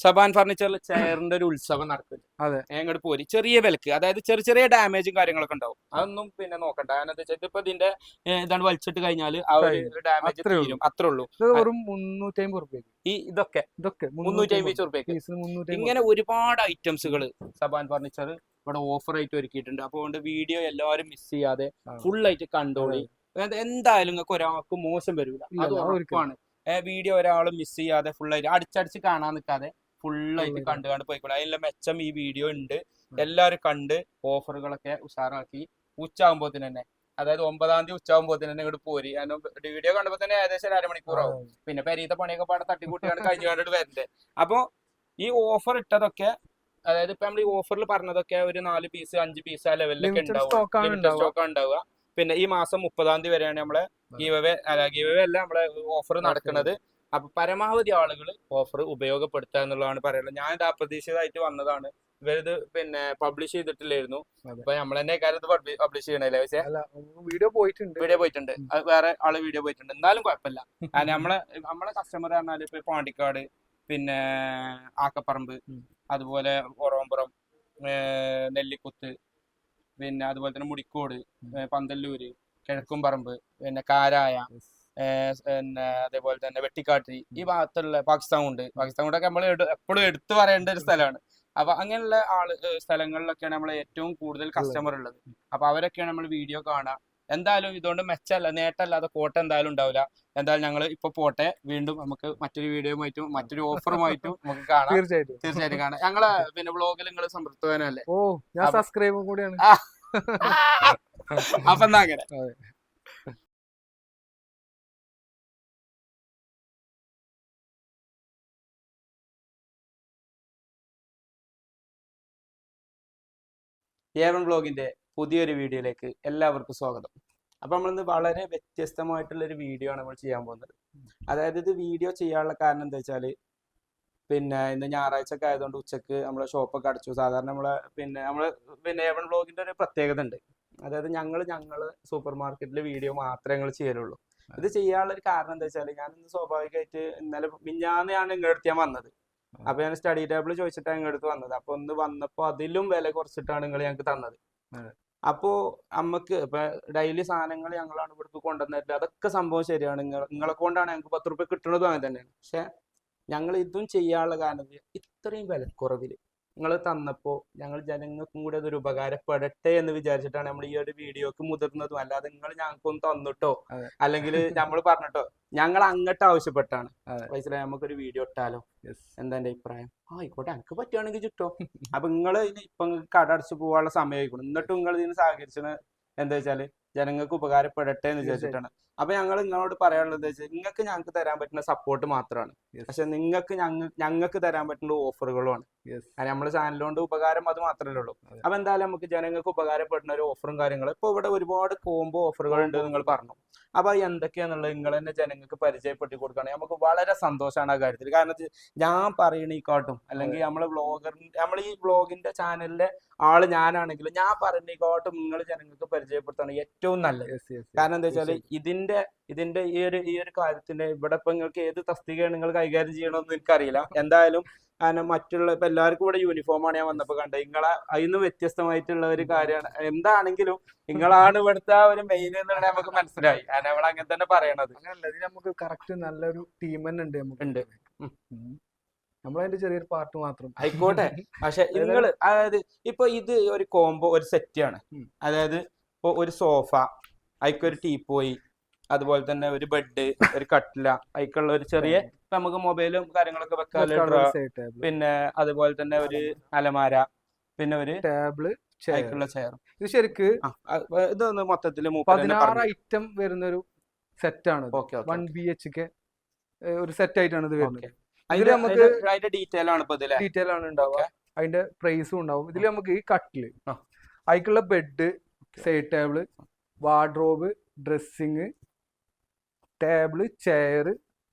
സബാൻ ഫർണിച്ചറിൽ ചെയറിന്റെ ഒരു ഉത്സവം നടക്കും. അതെ, അങ്ങോട്ട് പോരി ചെറിയ വിലക്ക്, അതായത് ചെറിയ ചെറിയ ഡാമേജും കാര്യങ്ങളൊക്കെ ഉണ്ടാവും. അതൊന്നും പിന്നെ നോക്കണ്ട. കാരണം എന്താ വെച്ചാൽ ഇപ്പൊ ഇതിന്റെ ഇതാണ് വലിച്ചിട്ട് കഴിഞ്ഞാൽ ആ ഒരു ഡാമേജ് തീരും, അത്രേ ഉള്ളൂ. വെറും 350 റുപ്യക്ക് ഇതൊക്കെ 350 റുപ്യക്ക് ഇങ്ങനെ ഒരുപാട് ഐറ്റംസുകൾ സബാൻ ഫർണിച്ചർ ഇവിടെ ഓഫർ ആയിട്ട് ഒരുക്കിയിട്ടുണ്ട്. അപ്പോൾ അതുകൊണ്ട് വീഡിയോ എല്ലാവരും മിസ് ചെയ്യാതെ ഫുൾ ആയിട്ട് കണ്ടോളി. എന്തായാലും നിങ്ങൾക്ക് ഒരാൾക്ക് മോശം വരില്ല, അത് ഉറപ്പാണ്. വീഡിയോ ഒരാളും മിസ് ചെയ്യാതെ ഫുൾ ആയിട്ട് അടിച്ചടിച്ച് കാണാൻ നിൽക്കാതെ ഫുള്ളായിട്ട് കണ്ട് പോയിക്കോളൂ. അതിനുള്ള മെച്ചം ഈ വീഡിയോ ഉണ്ട്. എല്ലാവരും കണ്ട് ഓഫറുകളൊക്കെ ഉഷാറാക്കി ഉച്ചയാകുമ്പോഴത്തിന് തന്നെ, അതായത് 9-ാം തീയതി ഉച്ചയാകുമ്പോഴത്തിന് തന്നെ ഇങ്ങോട്ട് പോരി. കാരണം വീഡിയോ കണ്ടപ്പോൾ തന്നെ ഏകദേശം 1/2 മണിക്കൂറാവും. പിന്നെ പെരീത്തെ പണിയൊക്കെ പാടെ തട്ടിക്കൂട്ടിയാണ് കഴിഞ്ഞു കണ്ടിട്ട് വരണ്ടേ. അപ്പോൾ ഈ ഓഫർ ഇട്ടതൊക്കെ, അതായത് ഇപ്പൊ നമ്മൾ ഈ ഓഫറിൽ പറഞ്ഞതൊക്കെ ഒരു 4 പീസ് 5 പീസ് ആ ലെവലിലൊക്കെ ഉണ്ടാവുക. പിന്നെ ഈ മാസം 30-ാം തീയതി വരെയാണ് നമ്മളെ ഗീവവേ അല്ല നമ്മളെ ഓഫർ നടക്കുന്നത്. അപ്പൊ പരമാവധി ആളുകൾ ഓഫർ ഉപയോഗപ്പെടുത്തുക എന്നുള്ളതാണ് പറയുന്നത്. ഞാൻ ഇത് അപ്രതീക്ഷിതമായിട്ട് വന്നതാണ്. ഇവരിത് പിന്നെ പബ്ലിഷ് ചെയ്തിട്ടില്ലായിരുന്നു. അപ്പൊ നമ്മൾ തന്നെ കാര്യത്ത് പബ്ലിഷ് ചെയ്യണല്ലേ. പക്ഷേ വീഡിയോ പോയിട്ടുണ്ട്, അത് വേറെ ആള് വീഡിയോ പോയിട്ടുണ്ട്. എന്നാലും കുഴപ്പമില്ല. നമ്മളെ കസ്റ്റമർ പറഞ്ഞാൽ ഇപ്പൊ പാണ്ടിക്കാട്, പിന്നെ ആക്കപ്പറമ്പ്, അതുപോലെ ഒറോമ്പുറം, നെല്ലിക്കുത്ത്, പിന്നെ അതുപോലെ തന്നെ മുടിക്കോട്, പന്തല്ലൂര്, കിഴക്കുംപറമ്പ്, പിന്നെ കാരായ, പിന്നെ അതേപോലെ തന്നെ വെട്ടിക്കാട്ടി, ഈ ഭാഗത്തുള്ള പാകിസ്ഥാൻ കൊണ്ടൊക്കെ നമ്മൾ എപ്പോഴും എടുത്തു പറയേണ്ട ഒരു സ്ഥലമാണ്. അപ്പൊ അങ്ങനെയുള്ള സ്ഥലങ്ങളിലൊക്കെയാണ് നമ്മൾ ഏറ്റവും കൂടുതൽ കസ്റ്റമർ ഉള്ളത്. അപ്പൊ അവരൊക്കെയാണ് നമ്മൾ വീഡിയോ കാണുക. എന്തായാലും ഇതുകൊണ്ട് മെച്ചമല്ല, നേട്ടമല്ലാതെ കോട്ട എന്തായാലും ഉണ്ടാവില്ല. എന്തായാലും ഞങ്ങൾ ഇപ്പൊ പോട്ടെ, വീണ്ടും നമുക്ക് മറ്റൊരു വീഡിയോയുമായിട്ടും മറ്റൊരു ഓഫറുമായിട്ടും നമുക്ക് കാണാം. തീർച്ചയായിട്ടും കാണാം. ഞങ്ങളെ പിന്നെ വ്ളോഗിൽ നിങ്ങൾ സംതൃപ്തനല്ലേ? ഞാൻ സബ്സ്ക്രൈബും കൂടിയാണ്. അപ്പൊ എന്നാ അങ്ങനെ. ഏവൻ ബ്ലോഗിന്റെ പുതിയൊരു വീഡിയോയിലേക്ക് എല്ലാവർക്കും സ്വാഗതം. അപ്പൊ നമ്മളിന്ന് വളരെ വ്യത്യസ്തമായിട്ടുള്ള ഒരു വീഡിയോ ആണ് നമ്മൾ ചെയ്യാൻ പോകുന്നത്. അതായത് ഇത് വീഡിയോ ചെയ്യാനുള്ള കാരണം എന്താ വെച്ചാല്, പിന്നെ ഇന്ന് ഞായറാഴ്ച ഒക്കെ ആയതുകൊണ്ട് ഉച്ചക്ക് നമ്മളെ ഷോപ്പൊക്കെ അടച്ചു. സാധാരണ നമ്മള് ഏവൻ ബ്ലോഗിന്റെ ഒരു പ്രത്യേകത ഉണ്ട്. അതായത് ഞങ്ങള് സൂപ്പർ മാർക്കറ്റിൽ വീഡിയോ മാത്രമേ ഞങ്ങൾ ചെയ്യലുള്ളൂ. ഇത് ചെയ്യാനുള്ള ഒരു കാരണം എന്താ വെച്ചാൽ, ഞാൻ ഇന്ന് സ്വാഭാവികമായിട്ട് മിഞ്ഞാന്നാണ് നിങ്ങളുടെ അടുത്ത് ഞാൻ വന്നത്. അപ്പൊ ഞാൻ സ്റ്റഡി ടേബിൾ ചോദിച്ചിട്ടാണ് നിങ്ങളുടെ അടുത്ത് വന്നത്. അപ്പൊ ഒന്ന് വന്നപ്പോ അതിലും വില കുറച്ചിട്ടാണ് നിങ്ങൾ ഞങ്ങൾക്ക് തന്നത്. അപ്പോ നമുക്ക് ഇപ്പൊ ഡെയിലി സാധനങ്ങൾ ഞങ്ങളാണ് ഇവിടുത്തെ കൊണ്ടുവന്നിട്ട്, അതൊക്കെ സംഭവം ശരിയാണ്. നിങ്ങളെ കൊണ്ടാണ് ഞങ്ങൾക്ക് 10 റുപ്യ കിട്ടുന്നതും അങ്ങനെ തന്നെയാണ്. പക്ഷെ ഞങ്ങൾ ഇതും ചെയ്യാനുള്ള കാരണം ഇത്രയും വിലക്കുറവില് നിങ്ങൾ തന്നപ്പോൾ ഞങ്ങൾ ജനങ്ങൾക്കും കൂടി അതൊരു ഉപകാരപ്പെടട്ടെ എന്ന് വിചാരിച്ചിട്ടാണ് നമ്മൾ ഈ ഒരു വീഡിയോക്ക് മുതിർന്നതും. അല്ലാതെ നിങ്ങൾ ഞങ്ങൾക്കൊന്ന് തന്നിട്ടോ അല്ലെങ്കിൽ നമ്മൾ പറഞ്ഞിട്ടോ, ഞങ്ങൾ അങ്ങോട്ട് ആവശ്യപ്പെട്ടാണ്. മനസ്സിലായി, നമുക്കൊരു വീഡിയോ ഇട്ടാലോ, എന്താ എന്റെ അഭിപ്രായം? ആയിക്കോട്ടെ, എനിക്ക് പറ്റുകയാണെങ്കിൽ ചുട്ടോ. അപ്പൊ നിങ്ങൾ ഇപ്പൊ കട അടച്ചു പോകാനുള്ള സമയമായിക്കണം. എന്നിട്ടും നിങ്ങൾ ഇതിന് സഹകരിച്ചത് എന്താ വെച്ചാല് ജനങ്ങൾക്ക് ഉപകാരപ്പെടട്ടെ എന്ന് വിചാരിച്ചിട്ടാണ്. അപ്പൊ ഞങ്ങൾ നിങ്ങളോട് പറയാനുള്ളത് വെച്ചാൽ, നിങ്ങൾക്ക് ഞങ്ങൾക്ക് തരാൻ പറ്റുന്ന സപ്പോർട്ട് മാത്രമാണ്. പക്ഷെ നിങ്ങൾക്ക് ഞങ്ങൾക്ക് തരാൻ പറ്റുന്ന ഓഫറുകളുമാണ്. നമ്മുടെ ചാനലുകൊണ്ട് ഉപകാരം അത് മാത്രമേ ഉള്ളൂ. അപ്പൊ എന്തായാലും നമുക്ക് ജനങ്ങൾക്ക് ഉപകാരപ്പെടുന്ന ഒരു ഓഫറും കാര്യങ്ങളും ഇപ്പൊ ഇവിടെ ഒരുപാട് കോംബോ ഓഫറുകൾ ഉണ്ട് നിങ്ങൾ പറഞ്ഞു. അപ്പൊ എന്തൊക്കെയാന്നുള്ളത് നിങ്ങൾ തന്നെ ജനങ്ങൾക്ക് പരിചയപ്പെടുത്തി കൊടുക്കുകയാണെങ്കിൽ നമുക്ക് വളരെ സന്തോഷമാണ് ആ കാര്യത്തിൽ. കാരണം ഞാൻ പറയണേക്കാട്ടും, അല്ലെങ്കിൽ നമ്മൾ ഈ വ്ളോഗിന്റെ ചാനലിലെ ആള് ഞാനാണെങ്കിലും ഞാൻ പറയുന്നേക്കാട്ടും നിങ്ങൾ ജനങ്ങൾക്ക് പരിചയപ്പെടുത്താണ് ഏറ്റവും നല്ലത്. കാരണം എന്താ വെച്ചാല് ഇതിന്റെ ഈ ഒരു കാര്യത്തിന്റെ ഇവിടെ ഇപ്പൊ നിങ്ങൾക്ക് ഏത് തസ്തികയാണ് നിങ്ങൾ കൈകാര്യം ചെയ്യണമെന്ന് എനിക്കറിയില്ല. എന്തായാലും മറ്റുള്ള ഇപ്പൊ എല്ലാവർക്കും ഇവിടെ യൂണിഫോമാണ് ഞാൻ വന്നപ്പോ കണ്ടത്. നിങ്ങളെ അതിന് വ്യത്യസ്തമായിട്ടുള്ള ഒരു കാര്യമാണ്. എന്താണെങ്കിലും നിങ്ങളാണ് ഇവിടുത്തെ ആ ഒരു മെയിൻ എന്നുള്ളത് നമുക്ക് മനസ്സിലായി. നമ്മൾ അങ്ങനെ തന്നെ പറയണത്. നമുക്ക് കറക്റ്റ് നല്ലൊരു ടീം തന്നെ ഉണ്ട്. നമ്മളതിന്റെ ചെറിയൊരു പാർട്ട് മാത്രം ആയിക്കോട്ടെ. പക്ഷെ നിങ്ങള് അതായത് ഇപ്പൊ ഇത് ഒരു കോംബോ, ഒരു സെറ്റ് ആണ്. അതായത് ഇപ്പൊ ഒരു സോഫ, അതിക്കൊരു ടീപ്പോയി, അതുപോലെ തന്നെ ഒരു ബെഡ്, ഒരു കട്ടില, അതിക്കുള്ള ഒരു ചെറിയ നമുക്ക് മൊബൈലും കാര്യങ്ങളൊക്കെ വെക്കാനുള്ള, പിന്നെ അതുപോലെ തന്നെ ഒരു അലമാര, പിന്നെ ഒരു ടേബിള്, അതിക്കുള്ള ചെയർ. ഇത് ശരിക്ക് ഇതൊന്ന് മൊത്തത്തില് 16 ഐറ്റം വരുന്നൊരു സെറ്റാണ്. 1 BHK ഒരു സെറ്റ് ആയിട്ടാണ് ഇത് വരുന്നത്. അതിൽ നമുക്ക് അതിന്റെ ഡീറ്റെയിൽ ആണ് ഉണ്ടാവുക. അതിന്റെ പ്രൈസും ഉണ്ടാവും. ഇതിൽ നമുക്ക് ഈ കട്ടില്, അതിക്കുള്ള bed, side table, wardrobe, dressing table, chair,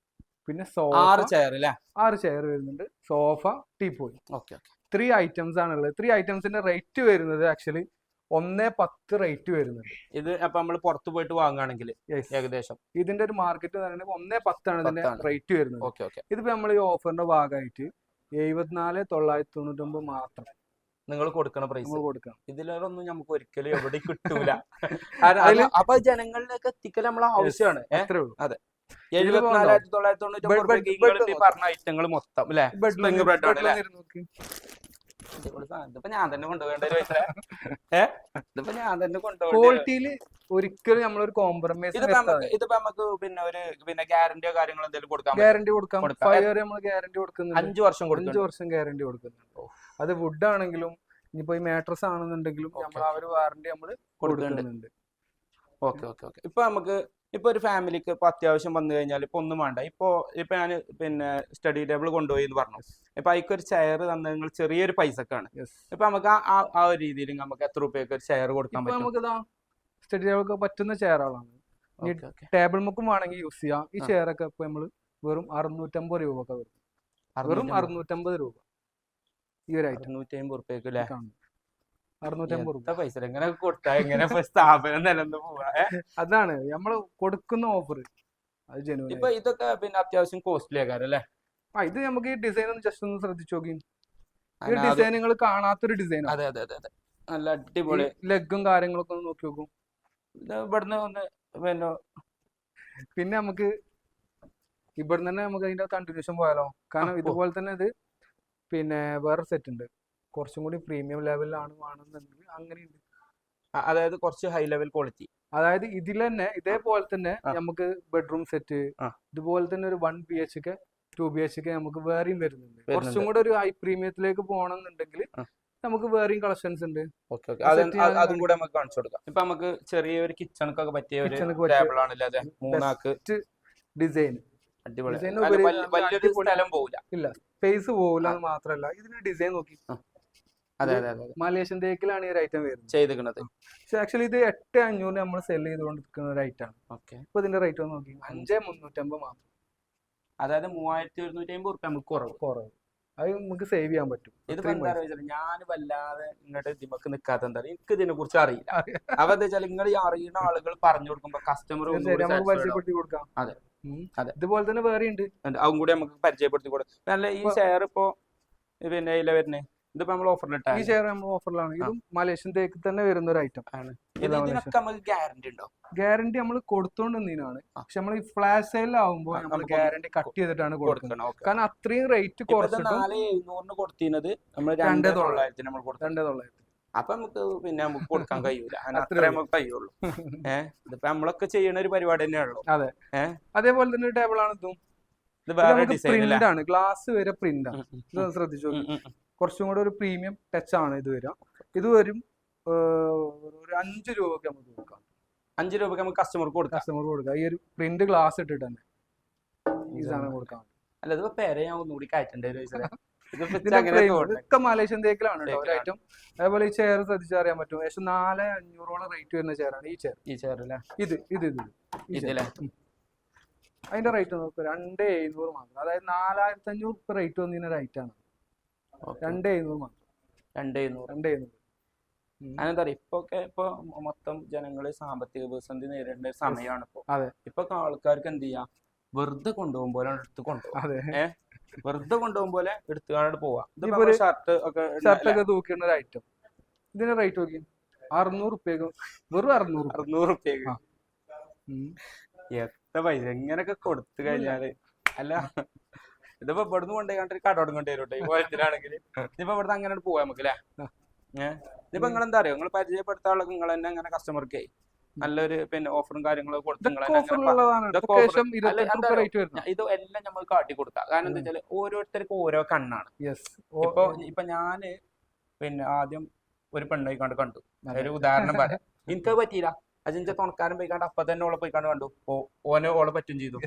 പിന്നെ സോഫ, 6 ചെയർ വരുന്നുണ്ട്, സോഫ, ടീപ്പോയി. 3 ഐറ്റംസ് ആണുള്ളത്. 3 ഐറ്റംസിന്റെ റേറ്റ് വരുന്നത് ആക്ച്വലി 1.10 റേറ്റ് വരുന്നുണ്ട്. ഇത് അപ്പൊ നമ്മൾ പുറത്ത് പോയിട്ട് വാങ്ങുകയാണെങ്കിൽ ഏകദേശം ഇതിന്റെ ഒരു മാർക്കറ്റ് എന്ന് പറയുന്നത് 1.10 ആണ് ഇതിന്റെ റേറ്റ് വരുന്നത്. ഇതിപ്പോ നമ്മൾ ഈ ഓഫറിന്റെ ഭാഗമായിട്ട് 74,999 മാത്രം നിങ്ങൾ കൊടുക്കണ പ്രൈസ് നമ്മൾ കൊടുക്കണം. ഇതിലൊന്നും നമുക്ക് ഒരിക്കലും എവിടെ കിട്ടൂല. അതില് അപ്പൊ ജനങ്ങളിലേക്ക് എത്തിക്കൽ നമ്മളെ ആവശ്യമാണ്. അത്രേ ഉള്ളൂ. അതെ, ഇതില് പോകണ്ടോ? 74,999 പറഞ്ഞ ഐറ്റങ്ങൾ മൊത്തം അല്ലെ സ്പ്രിംഗ് ബ്രെഡ് ആണ് അല്ലേ? നോക്കി ഇതിപ്പോ ഞാൻ തന്നെ കൊണ്ടുപോകേണ്ട ഒരു പൈസ. ഇതിപ്പോ ഞാൻ തന്നെ കൊണ്ടുപോകേണ്ട. ക്വാളിറ്റിയിൽ ഒരിക്കലും നമ്മളൊരു കോംപ്രമൈസ് ഇതിപ്പോ നമുക്ക് പിന്നെ ഗ്യാരണ്ടിയോ കാര്യങ്ങളോ എന്തെങ്കിലും കൊടുക്കാൻ ഗ്യാരണ്ടി കൊടുക്കാം. കൊടുക്കാം. 5 year നമ്മൾ ഗ്യാരണ്ടി കൊടുക്കുന്നുണ്ട്. 5 വർഷം 5 കൊടുക്കും. വർഷം ഗ്യാരണ്ടി കൊടുക്കുന്നുണ്ട്. അത് വുഡ് ആണെങ്കിലും ഇനിയിപ്പോ ഈ മാട്രസ് ആണെന്നുണ്ടെങ്കിലും നമ്മൾ ആ ഒരു വാറണ്ടി നമ്മൾ കൊടുക്കുന്നുണ്ട്. Okay okay okay. ഇപ്പൊ നമുക്ക് ഇപ്പൊ ഒരു ഫാമിലിക്ക് ഇപ്പൊ അത്യാവശ്യം വന്നു കഴിഞ്ഞാൽ ഇപ്പൊ ഒന്നും വേണ്ട. ഇപ്പൊ ഞാൻ പിന്നെ സ്റ്റഡി ടേബിൾ കൊണ്ടുപോയി എന്ന് പറഞ്ഞു. ഇപ്പൊ അതിക്കൊരു ചെയർ തന്ന നിങ്ങൾ ചെറിയൊരു പൈസക്കാണ്. ഇപ്പൊ നമുക്ക് ആ ഒരു രീതിയിൽ നമുക്ക് എത്ര രൂപയ്ക്ക് ഒരു ചെയർ കൊടുക്കാൻ പറ്റും? നമുക്ക് സ്റ്റഡി ടേബിൾ പറ്റുന്ന ചെയറുകളാണ്. ടേബിൾ മുക്കും വേണമെങ്കിൽ യൂസ് ചെയ്യാം. ഈ ചെയറൊക്കെ ഇപ്പൊ നമ്മള് വെറും 650 രൂപ ഒക്കെ വരും. വെറും 650 രൂപ ഈ ഒരു ഐറ്റം. 650 റുപ്യക്ക് അല്ലേ? 650 രൂപ പൈസ എങ്ങനെ കൊടുത്താ എങ്ങനെ സ്ഥാപനം നിലന്ന് പോവാ? അതാണ് നമ്മള് കൊടുക്കുന്ന ഓഫർ. അത് ജനുവൻ. ഇപ്പൊ ഇതൊക്കെ പിന്നെ അത്യാവശ്യം കോസ്റ്റ്ലി ആകാരം അല്ലേ? ഇത് നമുക്ക് ഈ ഡിസൈൻ ഒന്ന് ജസ്റ്റ് ഒന്ന് ശ്രദ്ധിച്ചു നോക്കി. ഈ ഡിസൈൻ നിങ്ങൾ കാണാത്തൊരു ഡിസൈൻ. അതെ അതെ അതെ അതെ, നല്ല അടിപൊളി ലെഗും കാര്യങ്ങളൊക്കെ ഒന്ന് നോക്കി നോക്കും. ഇവിടുന്ന് ഒന്ന് പിന്നെ നമുക്ക് ഇവിടുന്ന് തന്നെ നമുക്ക് അതിന്റെ കണ്ടിന്യൂഷൻ പോയാലോ? കാരണം ഇതുപോലെ തന്നെ ഇത് പിന്നെ വേറെ സെറ്റ് ഉണ്ട്, കുറച്ചും കൂടി പ്രീമിയം ലെവലിലാണ് വേണമെന്നുണ്ടെങ്കിൽ അങ്ങനെയുണ്ട്. അതായത് കുറച്ച് ഹൈ ലെവൽ ക്വാളിറ്റി. അതായത് ഇതിൽ തന്നെ ഇതേപോലെ തന്നെ നമുക്ക് ബെഡ്റൂം സെറ്റ് ഇതുപോലെ തന്നെ ഒരു 1 BHK 2 BHK നമുക്ക് വേറെയും വരുന്നുണ്ട്. കുറച്ചും കൂടെ ഒരു ഹൈ പ്രീമിയത്തിലേക്ക് പോകണമെന്നുണ്ടെങ്കിൽ നമുക്ക് വേറെയും കളക്ഷൻസ് ഉണ്ട്. അതും കൂടെ നമുക്ക് കാണിച്ചു കൊടുക്കാം. ഇപ്പൊ നമുക്ക് ചെറിയൊരു കിച്ചണൊക്കെ പറ്റിയ ഒരു ടേബിൾ ആണല്ലേ? അതെ, 3 ആൾക്ക് ഡിസൈൻ. അടിപൊളി. വലിയൊരു സ്ഥലം പോവില്ല. ഇല്ല, സ്പേസ് പോകില്ല എന്ന് മാത്രമല്ല ഇതിന്റെ ഡിസൈൻ നോക്കി. അതെ അതെ അതെ, മലേഷ്യൻ തേക്കിലാണ് ഈ ഒരു ഐറ്റം വരുന്നത് ചെയ്തിരിക്കുന്നത്. പക്ഷെ ആക്ച്വലി ഇത് 8,500 നമ്മൾ സെൽ ചെയ്തുകൊണ്ടിരിക്കുന്ന ഒരു ഐറ്റം ആണ്. ഓക്കെ. ഇപ്പൊ ഇതിന്റെ റേറ്റ് ഒന്ന് നോക്കി 5,350 മാത്രം. അതായത് 3,150 റുപ്യ നമുക്ക് കുറവ്. അത് നമുക്ക് സേവ് ചെയ്യാൻ പറ്റും. ഇതിപ്പോ എന്താ വെച്ചാൽ ഞാൻ വല്ലാതെ ഇങ്ങോട്ട് ഇതിമക്ക് നിൽക്കാത്ത എന്താ പറയുക, എനിക്ക് ഇതിനെ കുറിച്ച് അറിയില്ല. അപ്പൊ എന്താ വെച്ചാൽ നിങ്ങൾ ഈ അറിയുന്ന ആളുകൾ പറഞ്ഞു കൊടുക്കുമ്പോ കസ്റ്റമർ പരിചയപ്പെടുത്തി കൊടുക്കാം. അതെ അതെ, ഇതുപോലെ തന്നെ വേറെ ഉണ്ട്, അതും കൂടി നമുക്ക് പരിചയപ്പെടുത്തി കൊടുക്കാം. നല്ല ഈ ഷെയർ ഇപ്പൊ പിന്നെ ഇതിലെ വരുന്നത് ഇതിപ്പോ നമ്മൾ ഓഫറിലിട്ടാ. ഈ ഷെയർ നമ്മൾ ഓഫറിലാണ്. ഇതും മലേഷ്യൻ തേക്ക് തന്നെ വരുന്ന ഒരു ഐറ്റം ആണ്. നമുക്ക് ഗ്യാരണ്ടി ഉണ്ടോ? ഗ്യാരണ്ടി നമ്മൾ കൊടുത്തോണ്ടിരുന്നതിനാണ്. പക്ഷെ നമ്മൾ ഈ ഫ്ലാഷ് സെയിലാവുമ്പോൾ നമ്മൾ ഗ്യാരണ്ടി കട്ട് ചെയ്തിട്ടാണ് കൊടുക്കുന്നത്. കാരണം അത്രയും റേറ്റ് കുറച്ചിട്ട് 4,700 കൊടുത്തിരുന്നത് നമ്മൾ 2,900 നമ്മൾ കൊടുത്തു. 2,900. അപ്പൊ നമുക്ക് പിന്നെ നമുക്ക് കൊടുക്കാൻ കഴിയൂല, അത്രേ നമുക്ക് കഴിയുള്ളൂ. ഇതിപ്പോ നമ്മളൊക്കെ ചെയ്യുന്ന ഒരു പരിപാടി തന്നെയാണല്ലോ. അതെ, അതേപോലെ തന്നെ ഒരു ടേബിൾ ആണ് ഇതും. പ്രിന്റ് ആണ്, ഗ്ലാസ് വരെ പ്രിന്റ് ആണ്. ഇത് ശ്രദ്ധിച്ചു, കുറച്ചും കൂടെ ഒരു പ്രീമിയം ടച്ച് ആണ് ഇത് വരിക. ഇത് വരും ഒരു 5 രൂപക്ക് നമുക്ക് കൊടുക്കാം. 5 രൂപക്ക് നമുക്ക് കസ്റ്റമർക്ക് കൊടുക്കാം. ഈ ഒരു പ്രിന്റ് ഗ്ലാസ് ഇട്ടിട്ട് തന്നെ ഈ സാധനം കൊടുക്കാം. അല്ല, ഇതിപ്പോ പേരെ ഞാൻ ഒന്നുകൂടി കയറ്റേണ്ടി വരും. ഇതൊക്കെ മലേഷ്യൻ തേക്കിലാണ് കേട്ടോ ഒരു ഐറ്റം. അതേപോലെ ഈ ചെയർ ശ്രദ്ധിച്ചറിയാൻ പറ്റും. ഏകദേശം 4,500 റേറ്റ് വരുന്ന ചെയറാണ് ഈ ചെയർ. ഇത് അതിന്റെ റേറ്റ് നോക്കുക 2,700 മാത്രം. അതായത് 4,500 റേറ്റ് വന്നിരുന്ന ഒരു ഐറ്റാണ്. 2,700 മാത്രം. 2,700. അതെന്താ പറയാ, ഇപ്പൊ മൊത്തം ജനങ്ങള് സാമ്പത്തിക പ്രതിസന്ധി നേരിടേണ്ട ഒരു സമയമാണ് ഇപ്പൊ. ഇപ്പൊ ആൾക്കാർക്ക് എന്ത് ചെയ്യാം, വെറുതെ കൊണ്ടുപോകുമ്പോൾ എടുത്ത് കൊണ്ടുപോകും. വെറുതെ കൊണ്ടുപോകുമ്പോൾ എടുത്തുകൊണ്ട് പോവാം. ഷർട്ടൊക്കെ തൂക്കിയുന്ന ഒരു ഐറ്റം. ഇതിന്റെ റേറ്റ് നോക്കി 600 റുപ്യക്ക്, വെറും 600 റുപ്യക്ക്. എത്ര പൈസ എങ്ങനെയൊക്കെ കൊടുത്തു കഴിഞ്ഞാല്. അല്ല, ഇതിപ്പോ ഇവിടുന്ന് കൊണ്ടുപോയി കടോട് കൊണ്ടുവരും ഈ പോലത്തിലാണെങ്കിൽ. ഇതിപ്പോ ഇവിടുന്ന് അങ്ങനെ പോവാ നമുക്ക് അല്ലേ? ഇതിപ്പോ നിങ്ങൾ എന്താ അറിയോ, നിങ്ങൾ പരിചയപ്പെടുത്താനുള്ള നിങ്ങൾ തന്നെ അങ്ങനെ കസ്റ്റമർക്ക് നല്ലൊരു പിന്നെ ഓഫറും കാര്യങ്ങളൊക്കെ കൊടുത്ത് ഇത് എല്ലാം നമ്മൾ കാട്ടി കൊടുക്കാം. കാരണം എന്താ വെച്ചാൽ ഓരോരുത്തർക്കും ഓരോ കണ്ണാണ്. ഇപ്പൊ ഞാന് പിന്നെ ആദ്യം ഒരു പെണ്ണായി കണ്ടു. ഒരു ഉദാഹരണം പറയാം, എനിക്കത് പറ്റിയില്ല. അതിന്റെ തുണക്കാരൻ പോയിക്കാണ്ട് അപ്പൊ തന്നെ ഓളെ പോയിക്കാണ്ട് കണ്ടു, ഓളെ പറ്റും ചെയ്തു.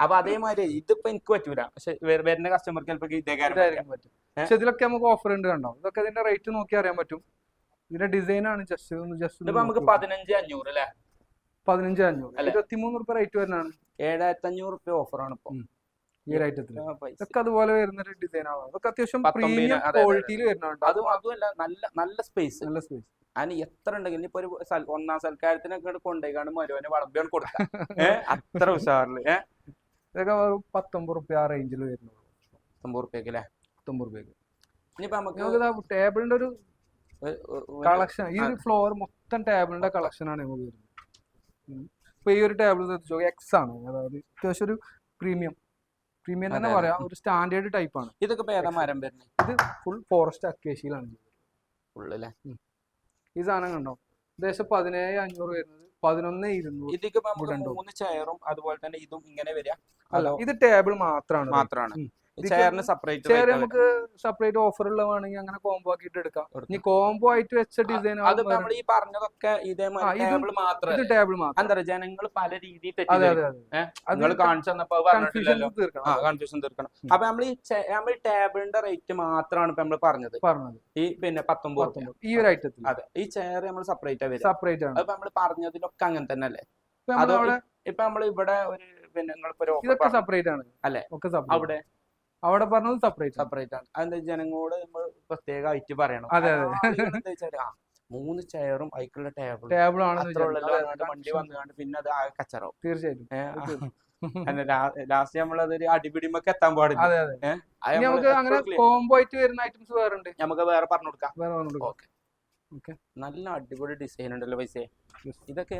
അപ്പൊ അതേമാതിരി ഇതിപ്പോ എനിക്ക് പറ്റൂല, പക്ഷെ വരുന്ന കസ്റ്റമർക്ക് ചിലപ്പോൾ ഇതേ കാര്യം പറ്റും. പക്ഷെ ഇതിലൊക്കെ നമുക്ക് ഓഫർ ഉണ്ട് കണ്ടോ. ഇതൊക്കെ ഇതിന്റെ റേറ്റ് നോക്കി അറിയാൻ പറ്റും. ഇതിന്റെ ഡിസൈൻ ആണ് ജസ്റ്റ് നമുക്ക് 15,500 അല്ലെ? 15,500. 23 റുപ്യ റേറ്റ് വരുന്നതാണ്. 7,500 റുപ്യ ഓഫറാണ് ഇപ്പൊ ഈ ഒരു ഐറ്റത്തിൽ. ഇതൊക്കെ അതുപോലെ വരുന്ന ഒരു ഡിസൈൻ ആണ്. ഇതൊക്കെ അത്യാവശ്യം പ്രീമിയം ക്വാളിറ്റിയിൽ വരുന്നുണ്ട്. അതുമല്ല നല്ല സ്പേസ്. അതിന് എത്ര ഉണ്ടെങ്കിലും ഇപ്പൊ ഒരു ഒന്നാം സൽക്കാരത്തിനൊക്കെ കൊണ്ടുപോയിക്കാണ്ട് മരുവനെ വളമ്പിയാണ് കൊടുക്കാം. അത്ര ഉഷാറില്. ഇതൊക്കെ 19 റുപ്യ ആ റേഞ്ചിൽ വരുന്നുള്ളൂ. 19 റുപ്യക്ക് അല്ലേ? 19 രൂപയ്ക്ക്. ഇനിയിപ്പോ നമുക്ക് നമുക്ക് ടേബിളിന്റെ ഒരു കളക്ഷൻ, ഈ ഒരു ഫ്ലോർ മൊത്തം ടേബിളിന്റെ കളക്ഷൻ ആണ് നമുക്ക് വരുന്നത്. ഇപ്പൊ ഈ ഒരു ടേബിൾ എക്സ് ആണ്, അതായത് അത്യാവശ്യം ഒരു പ്രീമിയം തന്നെ പറയാം, ഒരു സ്റ്റാൻഡേർഡ് ടൈപ്പ് ആണ്. ഇതൊക്കെ ഏതാ മരം വരുന്നത്? ഇത് ഫുൾ ഫോറസ്റ്റ് അക്കേഷ്യയിലാണ് ഫുള്ളല്ലേ. ഈ സാധനം കണ്ടോ, ഏകദേശം 17,500 വരുന്നത് 11,200. ഇതിക്ക് 3 ചെയറും അതുപോലെ തന്നെ ഇതും ഇങ്ങനെ വരിക? അല്ല, ഇത് ടേബിൾ മാത്രമാണ്. ചെയറിന് സെപ്പറേറ്റ് ചെയർ നമുക്ക് സെപ്പറേറ്റ് ഓഫർ ഉള്ളതാണെങ്കിൽ അങ്ങനെ കോംബോ ആക്കിയിട്ട് എടുക്കാം. ഇനി കോംബോ ആയിട്ട് വെച്ച ഡിസൈൻ നമ്മൾ ഈ പറഞ്ഞതൊക്കെ ഇതേമാതിരി ടേബിൾ മാത്രം. എന്താ പറയുക, ജനങ്ങൾ പല രീതിയിൽ കൺഫ്യൂഷൻ തീർക്കണം. അപ്പൊ നമ്മൾ ഈ ടേബിളിന്റെ റേറ്റ് മാത്രമാണ് ഇപ്പൊ നമ്മൾ പറഞ്ഞത്. ഈ പിന്നെ 19 ഈ ഒരു ഐറ്റത്തിൽ. അതെ, ഈ ചെയർ നമ്മൾ സെപ്പറേറ്റ് ആണ്. അപ്പൊ നമ്മൾ പറഞ്ഞതിലൊക്കെ അങ്ങനെ തന്നെ അല്ലേ? ഇപ്പൊ നമ്മൾ ഇവിടെ ഒരു പിന്നെ ഇതൊക്കെ സെപ്പറേറ്റ് ആണ് അല്ലെ? അവിടെ പറഞ്ഞത് സെപ്പറേറ്റ് ആണ്. അതെന്താ, ജനങ്ങളോട് നമ്മൾ പ്രത്യേകമായിട്ട് പറയണം. എന്താ വെച്ചാൽ 3 ചെയറും അതിക്കുള്ള ടേബിളാണ് വണ്ടി വന്നുകൊണ്ട് പിന്നെ അത് ആകെ കച്ചറാവും. തീർച്ചയായിട്ടും. ലാസ്റ്റ് നമ്മളതൊരു അടിപിടിമൊക്കെ എത്താൻ പാടില്ല. അങ്ങനെ കോംബോ ആയിട്ട് വരുന്ന ഐറ്റംസ് വേറെ ഉണ്ട്, നമുക്ക് വേറെ പറഞ്ഞു കൊടുക്കാം. നല്ല അടിപൊളി ഡിസൈൻ ഉണ്ടല്ലോ പൈസ. ഇതൊക്കെ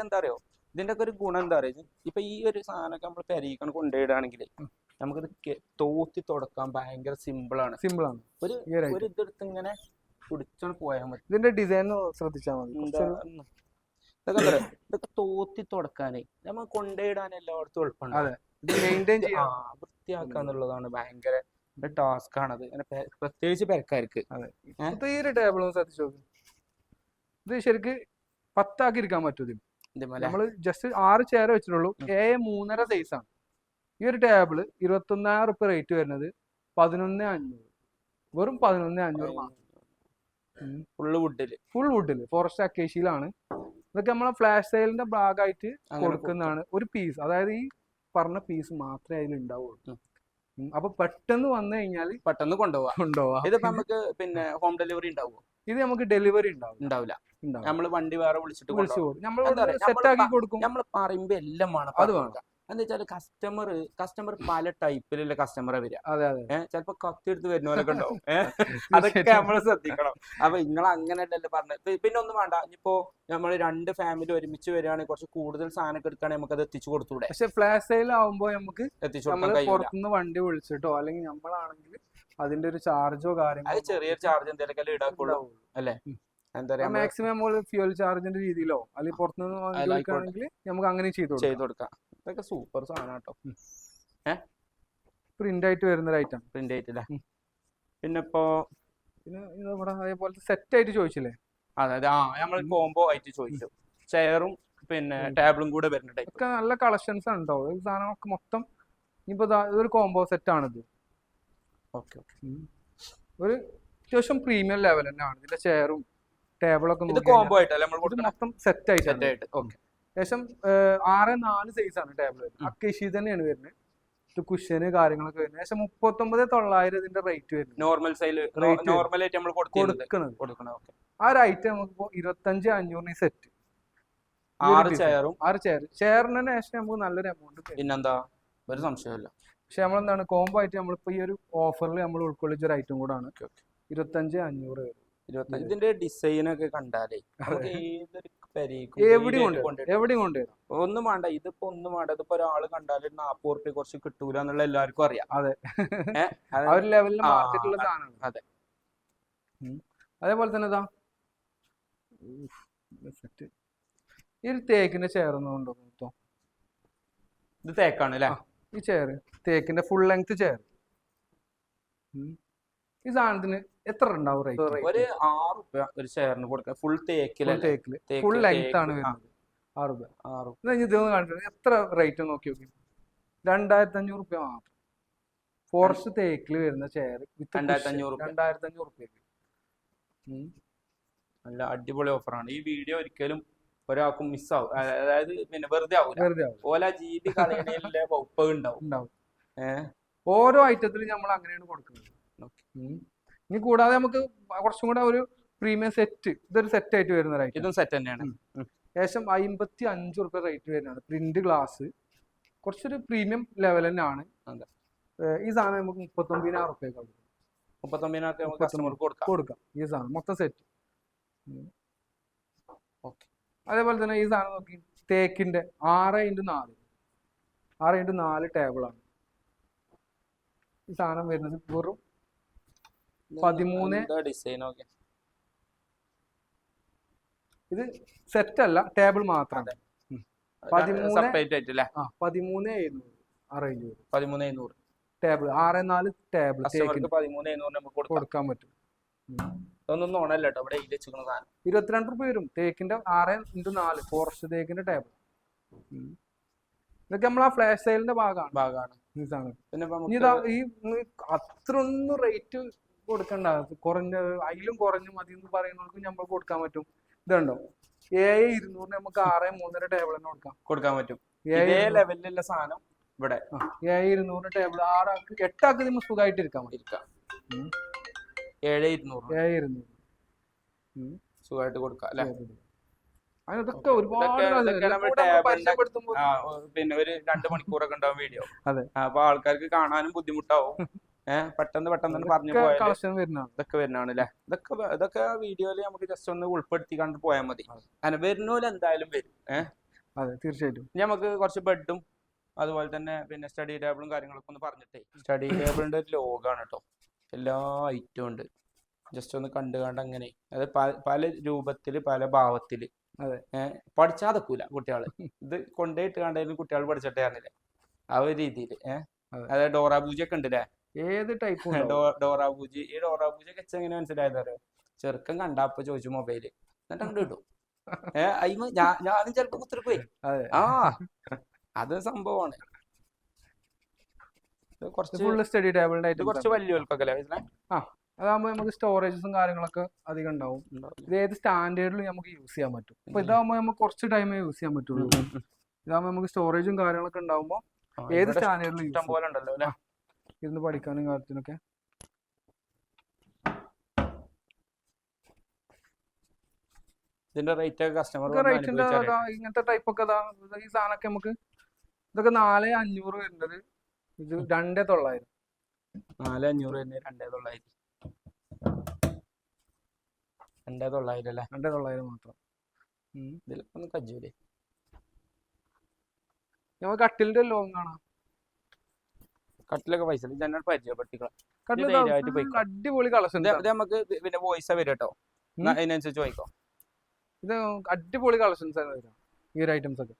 എന്താ അറിയോ, ഇതിന്റെ ഒക്കെ ഒരു ഗുണം എന്താ പറയുക, ഇപ്പൊ ഈ ഒരു സാധനമൊക്കെ നമ്മൾ പെരീക്കണ് കൊണ്ടുപോയിടുകയാണെങ്കിൽ നമുക്കിത് തോത്തി തുടക്കാൻ ഭയങ്കര സിമ്പിളാണ്. ഒരു ഇതെടുത്ത് ഇങ്ങനെ പിടിച്ചോണ്ട് പോയാൽ മതി. ഇതിന്റെ ഡിസൈൻ ശ്രദ്ധിച്ചാൽ മതി. ഇതൊക്കെ തോത്തി തുടക്കാനേ നമ്മൾ കൊണ്ടുപോയിടാൻ എല്ലായിടത്തും എളുപ്പമാണ്. വൃത്തിയാക്കാന്നുള്ളതാണ് ഭയങ്കര ടാസ്ക് ആണത്, പ്രത്യേകിച്ച് പെരക്കാർക്ക്. ഈ ഒരു ടേബിൾ ശ്രദ്ധിച്ചു നോക്കും, ഇത് ശരിക്ക് 10 ആക്കി ഇരിക്കാൻ പറ്റും. നമ്മള് ജസ്റ്റ് 6 ചെയർ വെച്ചിട്ടുള്ളൂ. A3.5 സൈസ് ആണ്. ഈ ഒരു ടേബിള് 21,000 റുപ്യ റേറ്റ് വരുന്നത് 11,500, വെറും 11,500. ഫുൾ വുഡില് ഫോറസ്റ്റ് അക്കേഷ്യയിലാണ്. ഇതൊക്കെ നമ്മളെ ഫ്ലാഷ് സെയിലിന്റെ ഭാഗമായിട്ട് കൊടുക്കുന്നതാണ്. ഒരു പീസ്, അതായത് ഈ പറഞ്ഞ പീസ് മാത്രമേ അതിൽ ഉണ്ടാവുള്ളൂ. അപ്പൊ പെട്ടെന്ന് വന്നു കഴിഞ്ഞാൽ പെട്ടെന്ന് കൊണ്ടുപോവാം. ഇതിപ്പോ നമുക്ക് പിന്നെ ഹോം ഡെലിവറി ഉണ്ടാവുമോ? ഇത് നമുക്ക് ഡെലിവറി ഉണ്ടാവില്ല. നമ്മള് വണ്ടി വേറെ വിളിച്ചിട്ട് നമ്മൾ സെറ്റ് ആക്കി കൊടുക്കും. നമ്മൾ പറയുമ്പോ എല്ലാം വേണം. അത് വേണ്ട എന്താ വെച്ചാല് കസ്റ്റമർ പല ടൈപ്പിലുള്ള കസ്റ്റമറെ വരിക. ചിലപ്പോ കത്തിയെടുത്ത് വരുന്നവരൊക്കെ ഉണ്ടാവും. അതൊക്കെ നമ്മൾ ശ്രദ്ധിക്കണം. അപ്പൊ നിങ്ങൾ അങ്ങനെയല്ലല്ലോ പറഞ്ഞത്. പിന്നെ ഒന്നും വേണ്ട, ഇനിയിപ്പോ നമ്മൾ 2 ഫാമിലി ഒരുമിച്ച് വരികയാണെങ്കിൽ കുറച്ച് കൂടുതൽ സാധനം എടുക്കുകയാണെങ്കിൽ നമുക്ക് അത് എത്തിച്ചു കൊടുത്തൂടെ? പക്ഷെ ഫ്ലാഷ് സെയിൽ ആവുമ്പോ നമുക്ക് എത്തിച്ചു കൊടുക്കാൻ പുറത്തുനിന്ന് വണ്ടി വിളിച്ചിട്ടോ അല്ലെങ്കിൽ നമ്മളാണെങ്കിൽ അതിന്റെ ഒരു ചാർജോ കാര്യങ്ങളോ, ചെറിയൊരു ചാർജ് എന്തെങ്കിലും ഈടാക്കുള്ളൂ അല്ലേ? എന്താ പറയാ, മാക്സിമം നമ്മൾ ഫ്യൂൽ ചാർജിന്റെ രീതിയിലോ അല്ലെങ്കിൽ പുറത്തുനിന്ന് നമുക്ക് അങ്ങനെ ചെയ്ത് കൊടുക്കാം. ഇതൊക്കെ സൂപ്പർ സാധനം കേട്ടോ. പ്രിന്റ് ആയിട്ട് വരുന്ന ഒരു ഐറ്റം. പ്രിന്റ് ആയിട്ടില്ല. പിന്നെ ഇവിടെ അതേപോലത്തെ സെറ്റ് ആയിട്ട് ചോദിച്ചില്ലേ? അതായത് നമ്മൾ കോംബോ ആയിട്ട് ചോദിച്ചു. ചെയറും പിന്നെ ടേബിളും കൂടെ വരുന്ന ടൈപ്പ് ഒക്കെ നല്ല കളക്ഷൻസ് ഉണ്ടോ? ഈ സാധനമൊക്കെ മൊത്തം ഇനിയിപ്പോ ഇതൊരു കോംബോ സെറ്റ് ആണിത്. ഒരു അത്യാവശ്യം പ്രീമിയം ലെവൽ തന്നെയാണ് ഇതിന്റെ ചെയറും ടേബിളൊക്കെ. കോംബോ ആയിട്ടല്ലേ മൊത്തം സെറ്റ് ആയിട്ട്. ഏകദേശം 6.4 സൈസ് ആണ് ടേബിൾ. അക്കേഷ്യ തന്നെയാണ് വരുന്നത്. കുഷ്യന് കാര്യങ്ങളൊക്കെ വരുന്നത്. ഏകദേശം 39,900 ഇതിന്റെ റേറ്റ് വരുന്നത്. നോർമലായിട്ട് നമ്മൾ കൊടുക്കുന്നത്. ആ ഒരു ഐറ്റം നമുക്കിപ്പോ 25,500 സെറ്റ്. 6 ചെയറിന് തന്നെ ഏകദേശം നമുക്ക് നല്ലൊരു എമൗണ്ട്. പിന്നെന്താ, ഒരു സംശയമില്ല. പക്ഷെ നമ്മളെന്താണ് കോംബോ ആയിട്ട് നമ്മളിപ്പോ ഈ ഒരു ഓഫറിൽ നമ്മൾ ഉൾക്കൊള്ളിച്ച ഒരു ഐറ്റം കൂടാണ്. 25,500 വരും. ഇതിന്റെ ഡിസൈൻ ഒക്കെ കണ്ടാലേ എവിടെയും കൊണ്ടുവരാം. ഒന്നും വേണ്ട, ഇതിപ്പോ ഒരാള് കണ്ടാൽ 40 റുപ്യ കുറച്ച് കിട്ടൂല എന്നുള്ള എല്ലാവർക്കും അറിയാം. അതെ, ആ ഒരു ലെവലിൽ മാർക്കറ്റുള്ള സാധനമാണ്. അതെ, അതേപോലെ തന്നെ ഈ ഒരു തേക്കിന്റെ ചെയർ ഒന്നും ഉണ്ടോ? ഇത് തേക്കാണ് അല്ലേ? ഈ ചെയർ തേക്കിന്റെ ഫുൾ ലെങ്ത് ചെയർ. ഈ സാധനത്തിന് എത്ര ഉണ്ടാവും റേറ്റ്? ഒരു 6 റുപ്യ ഒരു ചെയറിന് കൊടുക്കാം. ഫുൾ തേക്കില് ഫുൾ ലെങ്ത് ആണ് വരുന്നത്. 6 റുപ്യ. ഇതൊന്ന് കാണിച്ചു എത്ര റേറ്റ് നോക്കി 2,500 റുപ്യ മാത്രം. ഫോറസ്റ്റ് തേക്കില് വരുന്ന ചെയർ 2,500 റുപ്യക്ക്. നല്ല അടിപൊളി ഓഫറാണ്. ഈ വീഡിയോ ഒരിക്കലും ഒരാൾക്കും മിസ്സാവും, അതായത് പിന്നെ വെറുതെ ആവില്ല. ഓല GB കളയണേലെ വകുപ്പ് ഉണ്ടാവും. ഓരോ ഐറ്റത്തിലും നമ്മൾ അങ്ങനെയാണ് കൊടുക്കുന്നത്. ഇനി കൂടാതെ നമുക്ക് കുറച്ചും കൂടെ ഒരു പ്രീമിയം സെറ്റ്, ഇതൊരു സെറ്റ് ആയിട്ട് വരുന്ന ഐറ്റം. ഇതും സെറ്റ് തന്നെയാണ്. ഏകദേശം 55 റുപ്യ റേറ്റ് വരുന്നതാണ്. പ്രിന്റ് ഗ്ലാസ്, കുറച്ചൊരു പ്രീമിയം ലെവൽ തന്നെയാണ്. ഈ സാധനം നമുക്ക് 39,000 റുപ്യക്ക് കൊടുക്കും. 39,000 കസ്റ്റമർക്ക് കൊടുക്കാം. കൊടുക്കാം ഈ സാധനം മൊത്തം സെറ്റ്. ഓക്കെ. അതേപോലെ തന്നെ ഈ സാധനം നോക്കി, തേക്കിന്റെ 6x4 ടേബിളാണ് ഈ സാധനം വരുന്നത്. വെറും 13. Design okay. ഇത് സെറ്റ് അല്ല, ടേബിൾ മാത്രം. 13,700 ടേബിൾ 6x4 ടേബിൾ നമുക്ക് കൊടുക്കാൻ പറ്റും. അതൊന്നും ഓണല്ല കേട്ടോ, ഇവിടെ 22 റുപ്യ വരും തേക്കിന്റെ 6x4 ഫോറസ്റ്റ് തേക്കിന്റെ ടേബിൾ. ഇതൊക്കെ നമ്മൾ ആ ഫ്ലാഷ് സെയിലിന്റെ ഭാഗമാണ് ഈ സാധനം. ഈ അത്ര ഒന്നും റേറ്റ് കൊടുക്കണ്ട, കുറഞ്ഞ അതിലും കുറഞ്ഞു മതി എന്ന് പറയുന്നവർക്ക് നമ്മൾ കൊടുക്കാൻ പറ്റും. ഇതുണ്ടോ 7,200 നമുക്ക് 6x3 ടേബിൾ തന്നെ കൊടുക്കാൻ പറ്റും. ഇതേ ലെവലിലുള്ള സാധനം ഇവിടെ 7,200 ടേബിൾ 8 ആൾക്ക് നമ്മൾ സുഖമായിട്ട് ഇരിക്കാം. 7,200 സുഖമായിട്ട് കൊടുക്കാം അല്ലെ. അതിനൊക്കെ ഒരുപാട് പിന്നെ ഒരു 2 മണിക്കൂറൊക്കെ ഉണ്ടാവും വീഡിയോ. അതെ. അപ്പൊ ആൾക്കാർക്ക് കാണാനും ബുദ്ധിമുട്ടാവും. പെട്ടെന്ന് പറഞ്ഞു പോയാൽ ഇതൊക്കെ വരുന്നതാണ് അല്ലെ. ഇതൊക്കെ വീഡിയോയില് നമുക്ക് ജസ്റ്റ് ഒന്ന് ഉൾപ്പെടുത്തി കണ്ടു പോയാൽ മതി. അങ്ങനെ വരുന്നോല് എന്തായാലും വരും. അതെ തീർച്ചയായിട്ടും. നമുക്ക് കുറച്ച് ബെഡും അതുപോലെ തന്നെ പിന്നെ സ്റ്റഡി ടേബിളും കാര്യങ്ങളൊക്കെ ഒന്ന് പറഞ്ഞിട്ടേ. സ്റ്റഡി ടേബിളിന്റെ ഒരു ലോഗാണ് കേട്ടോ, എല്ലാ ഐറ്റവും ഉണ്ട്. ജസ്റ്റ് ഒന്ന് കണ്ട് അങ്ങനെ, അത് പല രൂപത്തില് പല ഭാവത്തില്. അതെ. പഠിച്ചാതെക്കൂല കുട്ടികള്. ഇത് കൊണ്ടുപോയിട്ട് കണ്ടാലും കുട്ടികൾ പഠിച്ചിട്ടേ അറിയില്ലേ ആ ഒരു രീതിയില്. അതായത് ഡോറാബൂജി ഒക്കെ ഉണ്ട് അല്ലേ, ഏത് ടൈപ്പ് ഡോറാബൂജി. ഈ ഡോറാബൂജി ഒക്കെ എങ്ങനെ മനസ്സിലായതോ, ചെറുക്കൻ കണ്ടപ്പോ ചോദിച്ചു മൊബൈല്, എന്നിട്ട് അങ്ങോട്ട് കിട്ടും. ഞാനും ചിലപ്പോ കുത്തിരിക്കുവേ. അത് സംഭവമാണ്. കുറച്ച് സ്റ്റഡി ടേബിളിന്റെ കുറച്ച് വലിയവർക്കൊക്കെ അല്ലേ. അതാകുമ്പോൾ നമുക്ക് സ്റ്റോറേജസും കാര്യങ്ങളൊക്കെ അധികം ഉണ്ടാവും. ഇത് ഏത് സ്റ്റാൻഡേർഡിലും നമുക്ക് യൂസ് ചെയ്യാൻ പറ്റും. അപ്പൊ ഇതാകുമ്പോൾ നമുക്ക് കുറച്ച് ടൈമേ യൂസ് ചെയ്യാൻ പറ്റുള്ളൂ. ഇതാകുമ്പോൾ നമുക്ക് സ്റ്റോറേജും കാര്യങ്ങളൊക്കെ ഉണ്ടാവുമ്പോൾ ഏത് സ്റ്റാൻഡേർഡിലും ഇഷ്ടം പോലെ ഉണ്ടല്ലോ അല്ലെ, ഇരുന്ന് പഠിക്കാനും കാര്യത്തിനൊക്കെ. ഇതിന്റെ റേറ്റ് ഒക്കെ കസ്റ്റമർ ഇങ്ങനത്തെ ടൈപ്പ് ഒക്കെ ഈ സാധനമൊക്കെ നമുക്ക് ഇതൊക്കെ 4,500 വരുന്നത്. ഇത് 2,900. 4,500 തന്നെ 2,900. 2,900 അല്ലേ. 2,900 മാത്രം. ഇതിലൊന്നും കജ്ജൂലേ. നമുക്ക് കട്ടിലിന്റെ ലോങ് കാണാം. കട്ടിലൊക്കെ പൈസ ജനറൽ പരിചയപ്പെടുത്തിക്കളാം. അടിപൊളി കളക്ഷൻ. നമുക്ക് പിന്നെ വോയിസ് വരും കേട്ടോ, അതിനനുസരിച്ച് ചോദിക്കോ. ഇത് അടിപൊളി കളക്ഷൻസ് ആണ് വരാം ഈ ഒരു ഐറ്റംസ് ഒക്കെ.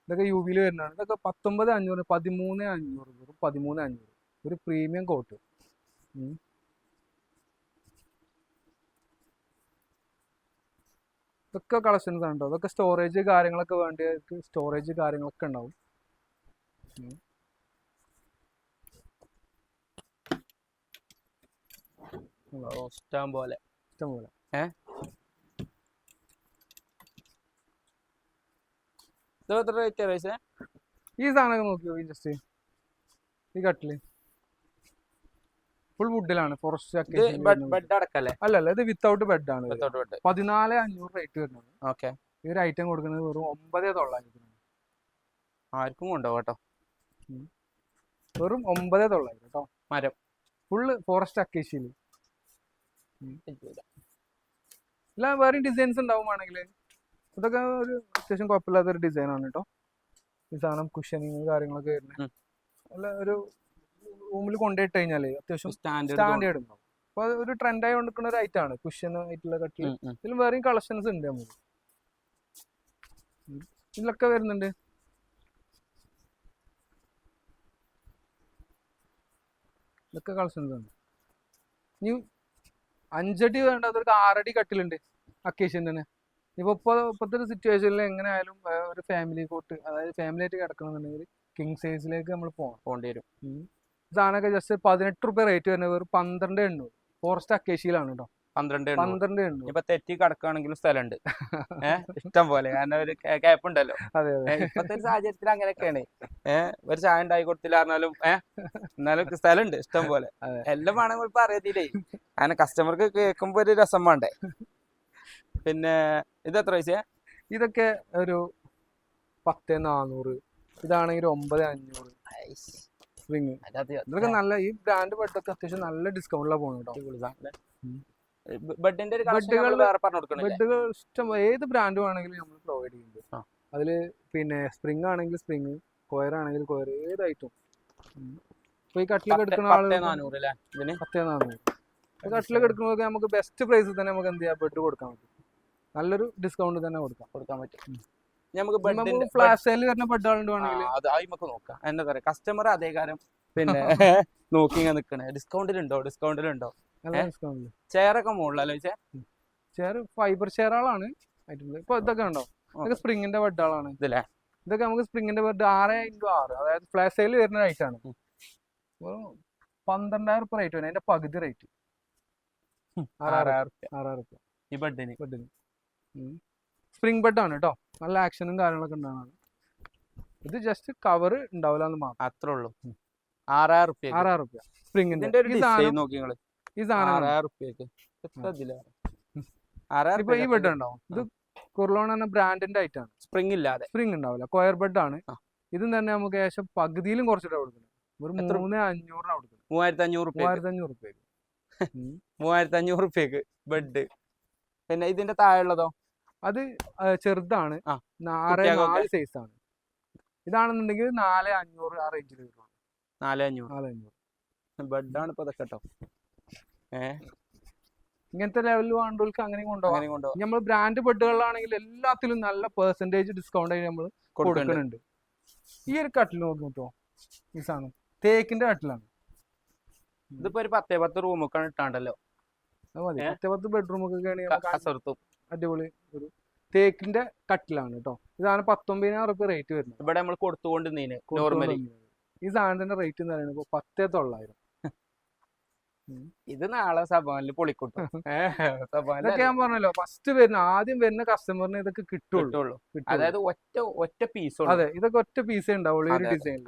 ഇതൊക്കെ യുവിയിൽ വരുന്നതാണ്. ഇതൊക്കെ 19,500, 13,500, 13,500 ഒരു പ്രീമിയം കോട്ട്. ഇതൊക്കെ കളക്ഷൻസ് ആണ് കേട്ടോ. ഇതൊക്കെ സ്റ്റോറേജ് കാര്യങ്ങളൊക്കെ വേണ്ടിയവർക്ക് സ്റ്റോറേജ് കാര്യങ്ങളൊക്കെ ഉണ്ടാവും. ഇഷ്ടം പോലെ ഈ സാധനമൊക്കെ നോക്കിയോ, ജസ്റ്റ് ഈ കട്ടില് ഫുൾ വുഡിലാണ്. ഫോറസ്റ്റ് അല്ലല്ല, ഇത് വിത്തൗട്ട് ബെഡ് ആണ്. 14,500 റേറ്റ് വരുന്നത്. ഈ ഒരു ഐറ്റം കൊടുക്കുന്നത് വെറും 9,900. ആർക്കും കൊണ്ടുപോകാം കേട്ടോ, വെറും 9,900 കേട്ടോ. മരം ഫുള്ള് ഫോറസ്റ്റ് അക്കേഷ്യയില്. എല്ലാം വേറെ ഡിസൈൻസ് ഉണ്ടാവുകയാണെങ്കിൽ ഇതൊക്കെ ഒരു അത്യാവശ്യം കുഴപ്പമില്ലാത്തൊരു ഡിസൈനാണ് കേട്ടോ. ഈ സാധനം കുഷനിങ് കാര്യങ്ങളൊക്കെ വരുന്നത് അല്ല, ഒരു റൂമിൽ കൊണ്ടുപോയിട്ട് കഴിഞ്ഞാല് അത്യാവശ്യം സ്റ്റാൻഡേർഡ് ഉണ്ടാവും. അപ്പൊ ഒരു ട്രെൻഡായി കൊണ്ടിരിക്കുന്ന ഒരു ഐറ്റം ആണ് കുഷൻ ആയിട്ടുള്ള കട്ടിൽ. ഇതിലും വേറെയും കളക്ഷൻസ് ഉണ്ട് നമുക്ക്. ഇതിലൊക്കെ വരുന്നുണ്ട്. ഇതൊക്കെ കളക്ഷൻസ് ഉണ്ട്. ഇനി 5 അടി വേണ്ടാത്തൊരു 6 അടി കട്ടിലുണ്ട് അക്കേഷ്യൻ തന്നെ. ഇപ്പോഴത്തെ ഒരു സിറ്റുവേഷനിൽ എങ്ങനെ ആയാലും ഒരു ഫാമിലി കോട്ട്, അതായത് ഫാമിലി ആയിട്ട് കിടക്കണമെന്നുണ്ടെങ്കിൽ കിങ് സൈസിലേക്ക് നമ്മൾ പോകേണ്ടി വരും. സാധനമൊക്കെ ജസ്റ്റ് 18 റുപ്യ റേറ്റ് വരുന്നത് വെറും 12,800. ഫോറസ്റ്റ് അക്കേഷ്യയിലാണ് കേട്ടോ. 12,800. ഇപ്പൊ തെറ്റി കിടക്കുകയാണെങ്കിലും സ്ഥലമുണ്ട് ഇഷ്ടം പോലെ, കാരണം ഒരു ഗ്യാപ്പ് ഉണ്ടല്ലോ. അതെ ഇപ്പത്തെ ഒരു സാഹചര്യത്തിൽ അങ്ങനെയൊക്കെയാണ്. ഒരു ചായ ഉണ്ടായി കൊടുത്തില്ല പറഞ്ഞാലും എന്നാലും സ്ഥലമുണ്ട് ഇഷ്ടം പോലെ. എല്ലാം വേണമെങ്കിൽ ഇപ്പൊ അറിയത്തില്ലേ, അങ്ങനെ കസ്റ്റമർക്ക് കേൾക്കുമ്പോ ഒരു രസം വേണ്ടേ. പിന്നെ ഇത് എത്ര പൈസ? ഇതൊക്കെ ഒരു 10,400. ഇതാണെങ്കിൽ 9,500. സ്പ്രിങ് ഇതൊക്കെ നല്ല ഈ ബ്രാൻഡ് ബെഡൊക്കെ അത്യാവശ്യം നല്ല ഡിസ്കൗണ്ടിലാണ് പോകുന്നത് കേട്ടോ. ബെഡിന്റെ ഒരു കളക്ഷൻ ബെഡുകൾ വേറെ പറഞ്ഞു കൊടുക്കണില്ലേ? ബെഡുകൾ ഇഷ്ടം ഏത് ബ്രാൻഡ് വേണമെങ്കിലും നമ്മൾ പ്രൊവൈഡ് ചെയ്യുന്നുണ്ട്. അതില് പിന്നെ സ്പ്രിങ് ആണെങ്കിൽ സ്പ്രിങ്, കൊയർ ആണെങ്കിൽ കൊയർ, ഏത് ഐറ്റം. ഇപ്പൊ ഈ കട്ടിലൊക്കെ എടുക്കുന്ന ആളുകൾ 10,400 അല്ലേ ഇതിന്? 10,400. കട്ടിലൊക്കെ എടുക്കുമ്പോൾ നമുക്ക് ബെസ്റ്റ് പ്രൈസിൽ തന്നെ നമുക്ക് എന്ത് ചെയ്യാം, ബെഡ് കൊടുക്കാൻ പറ്റും. നല്ലൊരു ഡിസ്കൗണ്ട് തന്നെ കൊടുക്കാൻ പറ്റും. നമുക്ക് ഫ്ലാഷ് സെയിൽ വരുന്ന ബെഡുകളുണ്ട് വേണമെങ്കിൽ അത് നമുക്ക് നോക്കാം. എന്താ പറയാ, കസ്റ്റമർ അതേ കാര്യം പിന്നെ നോക്കി ഇങ്ങനെ നിക്കണേ. ഡിസ്കൗണ്ടിലുണ്ടോ? നല്ല ഡിസ്കൗണ്ട്. ചെയറൊക്കെ മുകളിലല്ലേ? ചെയർ ഫൈബർ ചെയറുകളാണ് ആയിട്ടുള്ളത്. ഇപ്പൊ ഇതൊക്കെ ഉണ്ടോ, ഇതൊക്കെ സ്പ്രിങ്ങിന്റെ ബെഡുകളാണ്. ഇതൊക്കെ നമുക്ക് സ്പ്രിങ്ങിന്റെ ബെഡ് 6x6, അതായത് ഫ്ലാഷ് സെയിൽ വരുന്ന റേറ്റ് ആണ്. 12,000 രൂപ റേറ്റ് വരും. അതിന്റെ പകുതി റേറ്റ് 6,000 ഈ ബെഡിന്. സ്പ്രിംഗ് ബെഡ് ആണ് കേട്ടോ. നല്ല ആക്ഷനും കാര്യങ്ങളൊക്കെ ഉണ്ടാവുന്നതാണ്. ഇത് ജസ്റ്റ് കവർ ഉണ്ടാവില്ല എന്ന് മാത്രം, അത്രേ ഉള്ളൂ. 6,000 രൂപ സ്പ്രിങ്ങിന്റെ. ഈ സാധനം ഇപ്പൊ ഈ ബെഡ് ഉണ്ടാവും. ഇത് കുർലോൺ എന്ന ബ്രാൻഡിന്റെ ഐറ്റാണ്. സ്പ്രിംഗ് ഇല്ലാതെ, സ്പ്രിംഗ് ഉണ്ടാവില്ല, കൊയർ ബെഡ് ആണ്. ഇതും തന്നെ നമുക്ക് ഏകദേശം പകുതിയിലും കുറച്ചിട്ടാണ് കൊടുക്കുന്നത്. ഒരു 3,500 കൊടുക്കുന്നത്. 3,500 റുപ്യക്ക് ബെഡ്. പിന്നെ ഇതിന്റെ താഴെയുള്ളതോ? അത് ചെറുതാണ്, 6x4 സൈസ് ആണ്. ഇതാണെന്നുണ്ടെങ്കിൽ 4,500 ആ റേഞ്ചിൽ വരും. 4,500 ബെഡാണ് ഇപ്പൊ ഇതൊക്കെ കേട്ടോ. ഇങ്ങനത്തെ ലെവലിൽ വേണ്ടവർക്ക് അങ്ങനെ കൊണ്ടുപോകാം. നമ്മൾ ബ്രാൻഡ് ബെഡുകളിലാണെങ്കിൽ എല്ലാത്തിലും നല്ല പെർസെന്റേജ് ഡിസ്കൗണ്ട് ആയി നമ്മൾ കൊടുക്കുന്നുണ്ട്. ഈ ഒരു കട്ടിൽ നോക്കിട്ടോ, ഈ സാധനം തേക്കിന്റെ കട്ടിലാണ്. ഇതിപ്പോ ഒരു 10 റൂമൊക്കെ ഇട്ടാണ്ടല്ലോ. 10 ബെഡ്റൂമൊക്കെ അടിപൊളി ഒരു തേക്കിന്റെ കട്ടിലാണ് കേട്ടോ. ഇതാണ് 19,000 രൂപ റേറ്റ് വരുന്നത്. ഇവിടെ നമ്മൾ കൊടുത്തുകൊണ്ട് ഈ സാധനത്തിന്റെ റേറ്റ് എന്ന് പറയുന്നത് 10,900. ഇത് നാളെ സഭയിൽ പൊളിക്കൂട്ടും. ഇതൊക്കെ ഞാൻ പറഞ്ഞല്ലോ, ആദ്യം വരുന്ന കസ്റ്റമറിന് ഇതൊക്കെ കിട്ടുള്ളൂ. അതായത് ഒറ്റ പീസ്. അതെ, ഇതൊക്കെ ഒറ്റ പീസേ ഉണ്ടാവുള്ളൂ ഈ ഒരു ഡിസൈൻ.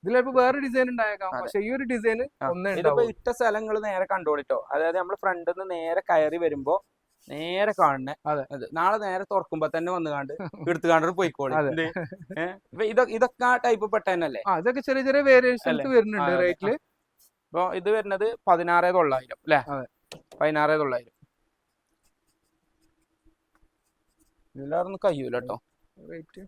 ഇതിലിപ്പോ വേറെ ഡിസൈൻ ഉണ്ടായേക്കാം, പക്ഷെ ഈ ഒരു ഡിസൈൻ ഒന്നേ ഉണ്ടാവും. ഇട്ട സ്ഥലങ്ങൾ നേരെ കണ്ടോളിട്ടോ. അതായത് നമ്മൾ ഫ്രണ്ടിൽ നിന്ന് നേരെ കയറി വരുമ്പോ നേരെ കാണണേ. നാളെ നേരെ തുറക്കുമ്പോ തന്നെ വന്ന് കണ്ട് എടുത്തു കണ്ടു പോയിക്കോളി. ഇതൊക്കെ ആ ടൈപ്പ് പെട്ട തന്നെയല്ലേ? ഇതൊക്കെ ചെറിയ ചെറിയ വേരിയേഷൻസ് വരുന്നുണ്ട് റേറ്റില്. അപ്പൊ ഇത് വരുന്നത് 16,900 അല്ലേ? 16,900. ഇതിലൊന്നും കഴിയൂല കേട്ടോ റേറ്റ്.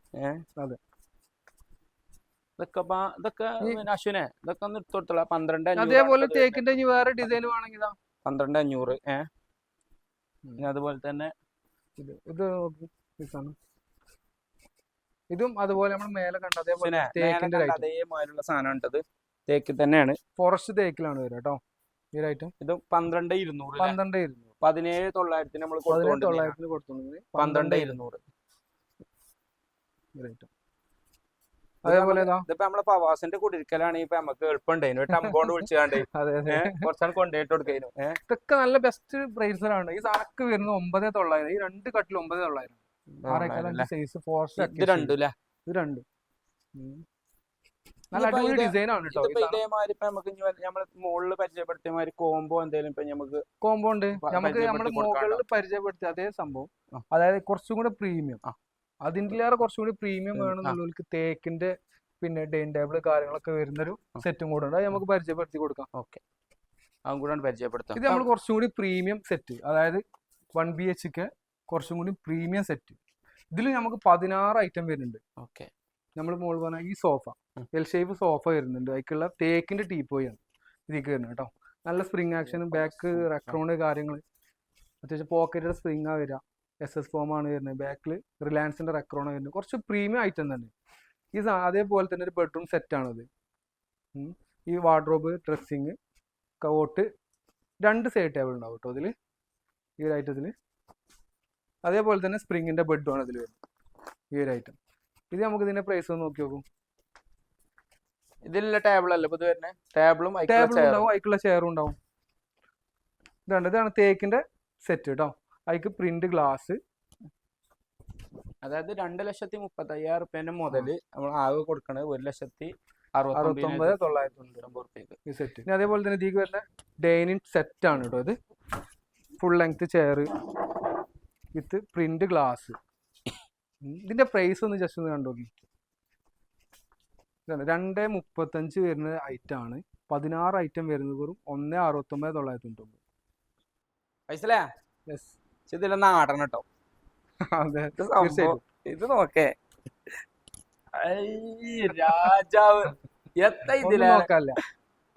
ഇതൊക്കെ അശ്വിനെ ഇതൊക്കെ ഒന്ന് എടുത്തു കൊടുത്തോളാം. 12,500. അതേപോലെ തേക്കിന്റെ വേറെ ഡിസൈൻ വേണമെങ്കിൽ 12,500. അതുപോലെ തന്നെ ഇതും അതുപോലെ നമ്മൾ മേലെ കണ്ട അതേപോലെ അതേമാതിരിയുള്ള സാധനം ഉണ്ടത്. തേക്കിൽ തന്നെയാണ്, ഫോറസ്റ്റ് തേക്കിലാണ് വരിക കേട്ടോ ഈ ഐറ്റം. ഇത് 12,200. 17,900 നമ്മൾ 17,900 കൊടുത്തോണ്ട് 12,200. അതേപോലെ ഇതിപ്പോ നമ്മളെ പവാസിന്റെ കുടിരിക്കലാണ്. ഇപ്പൊ നമുക്ക് എളുപ്പമുണ്ടായിരുന്നു, ടംബോണ്ട് വിളിച്ചാണ്ട് കുറച്ചാണ് കൊണ്ടുപോയിട്ട് കൊടുക്കായിരുന്നു. ഇതൊക്കെ നല്ല ബെസ്റ്റ് പ്രൈസിലാണ്. ഈ സാധനമൊക്കെ വരുന്നത് 9,900. ഈ 2 കട്ടിൽ 9,900. സൈസ് ഫോറസ്റ്റ് ഇത് രണ്ടും നല്ല അടിപൊളി ഡിസൈൻ ആണ് കേട്ടോ. ഇതേമാതിരി ഇപ്പൊ നമുക്ക് നമ്മള് മുകളിൽ പരിചയപ്പെടുത്തിയ മാതിരി കോംബോ എന്തെങ്കിലും ഇപ്പൊ നമുക്ക് കോംബോ ഉണ്ട്. നമുക്ക് നമ്മുടെ മുകളിൽ പരിചയപ്പെടുത്തിയ അതേ സംഭവം, അതായത് കുറച്ചും കൂടെ പ്രീമിയം, അതിൻ്റെലേറെ കുറച്ചും കൂടി പ്രീമിയം വേണമെന്നുള്ളവർക്ക് തേക്കിന്റെ പിന്നെ ഡൈനിങ് ടേബിൾ കാര്യങ്ങളൊക്കെ വരുന്നൊരു സെറ്റും കൂടെ ഉണ്ട്. അത് നമുക്ക് പരിചയപ്പെടുത്തി കൊടുക്കാം. ഓക്കെ, അതും കൂടെ പരിചയപ്പെടുത്താം. ഇത് നമ്മൾ കുറച്ചും കൂടി പ്രീമിയം സെറ്റ്, അതായത് 1 BHK കുറച്ചും കൂടി പ്രീമിയം സെറ്റ്. ഇതിൽ നമുക്ക് 16 ഐറ്റം വരുന്നുണ്ട്. ഓക്കെ, നമ്മൾ മുകളിൽ പറഞ്ഞ ഈ സോഫ എൽ ഷേപ്പ് സോഫ വരുന്നുണ്ട്. അതിക്കുള്ള തേക്കിന്റെ ടീപ്പോയാണ് ഇതിലേക്ക് വരുന്നത് കേട്ടോ. നല്ല സ്പ്രിങ് ആക്ഷനും ബാക്ക് റെക്രോണ് കാര്യങ്ങൾ, അത്യാവശ്യം പോക്കറ്റഡ് സ്പ്രിങ് ആ വരിക. SS ഫോം ആണ് വരുന്നത്. ബാക്കിൽ റിലയൻസിന്റെ റെക്രോണ് വരുന്നത്. കുറച്ച് പ്രീമിയം ഐറ്റം തന്നെ. ഈ അതേപോലെ തന്നെ ഒരു ബെഡ്റൂം സെറ്റാണത്. ഈ വാർഡ്രോബ്, ഡ്രസ്സിങ്, കവോട്ട്, 2 സൈഡ് ടേബിൾ ഉണ്ടാവും കേട്ടോ ഇതിൽ, ഈ ഒരു ഐറ്റത്തിൽ. അതേപോലെ തന്നെ സ്പ്രിങ്ങിന്റെ ബെഡുമാണ് ഇതിൽ വരുന്നത്, ഈ ഒരു ഐറ്റം. ഇത് നമുക്ക് ഇതിന്റെ പ്രൈസ് ഒന്ന് നോക്കി നോക്കും. ഇതിലുള്ള ടേബിൾ അല്ല ഇത് വരുന്നത്. ടേബിളും ഉണ്ടാവും, അതിക്കുള്ള ചെയറും ഉണ്ടാവും. ഇതാണ് തേക്കിന്റെ സെറ്റ് കേട്ടോ. അതിക്ക് പ്രിന്റ് ഗ്ലാസ്. അതായത് 2,35,000 റുപ്യന്റെ മുതല് നമ്മൾ ആകെ കൊടുക്കണത് 1,69,990 ഈ സെറ്റ്. ഇനി അതേപോലെ തന്നെ ഇതിലേക്ക് വരുന്ന ഡൈനിങ് സെറ്റ് ആണ് കേട്ടോ. ഇത് ഫുൾ ലെങ്ത് ചെയർ വിത്ത് പ്രിന്റ് ഗ്ലാസ്. ഇതിന്റെ പ്രൈസ് ഒന്ന് ജസ്റ്റ് ഒന്ന് കണ്ടോക്കി. 235 വരുന്ന ഐറ്റം ആണ്. 16 ഐറ്റം വരുന്നത് വെറും 169,990. പൈസല്ലേ യെസ്. ഇതിലൊന്ന് ആടണം കേട്ടോ. അതെ, ഇത് സംഭവം തീർച്ചയായിട്ടും. ഇത് നോക്കേ രാജാവ് എത്ര ഒന്നും ഇതിലെ നോക്കാല്ല.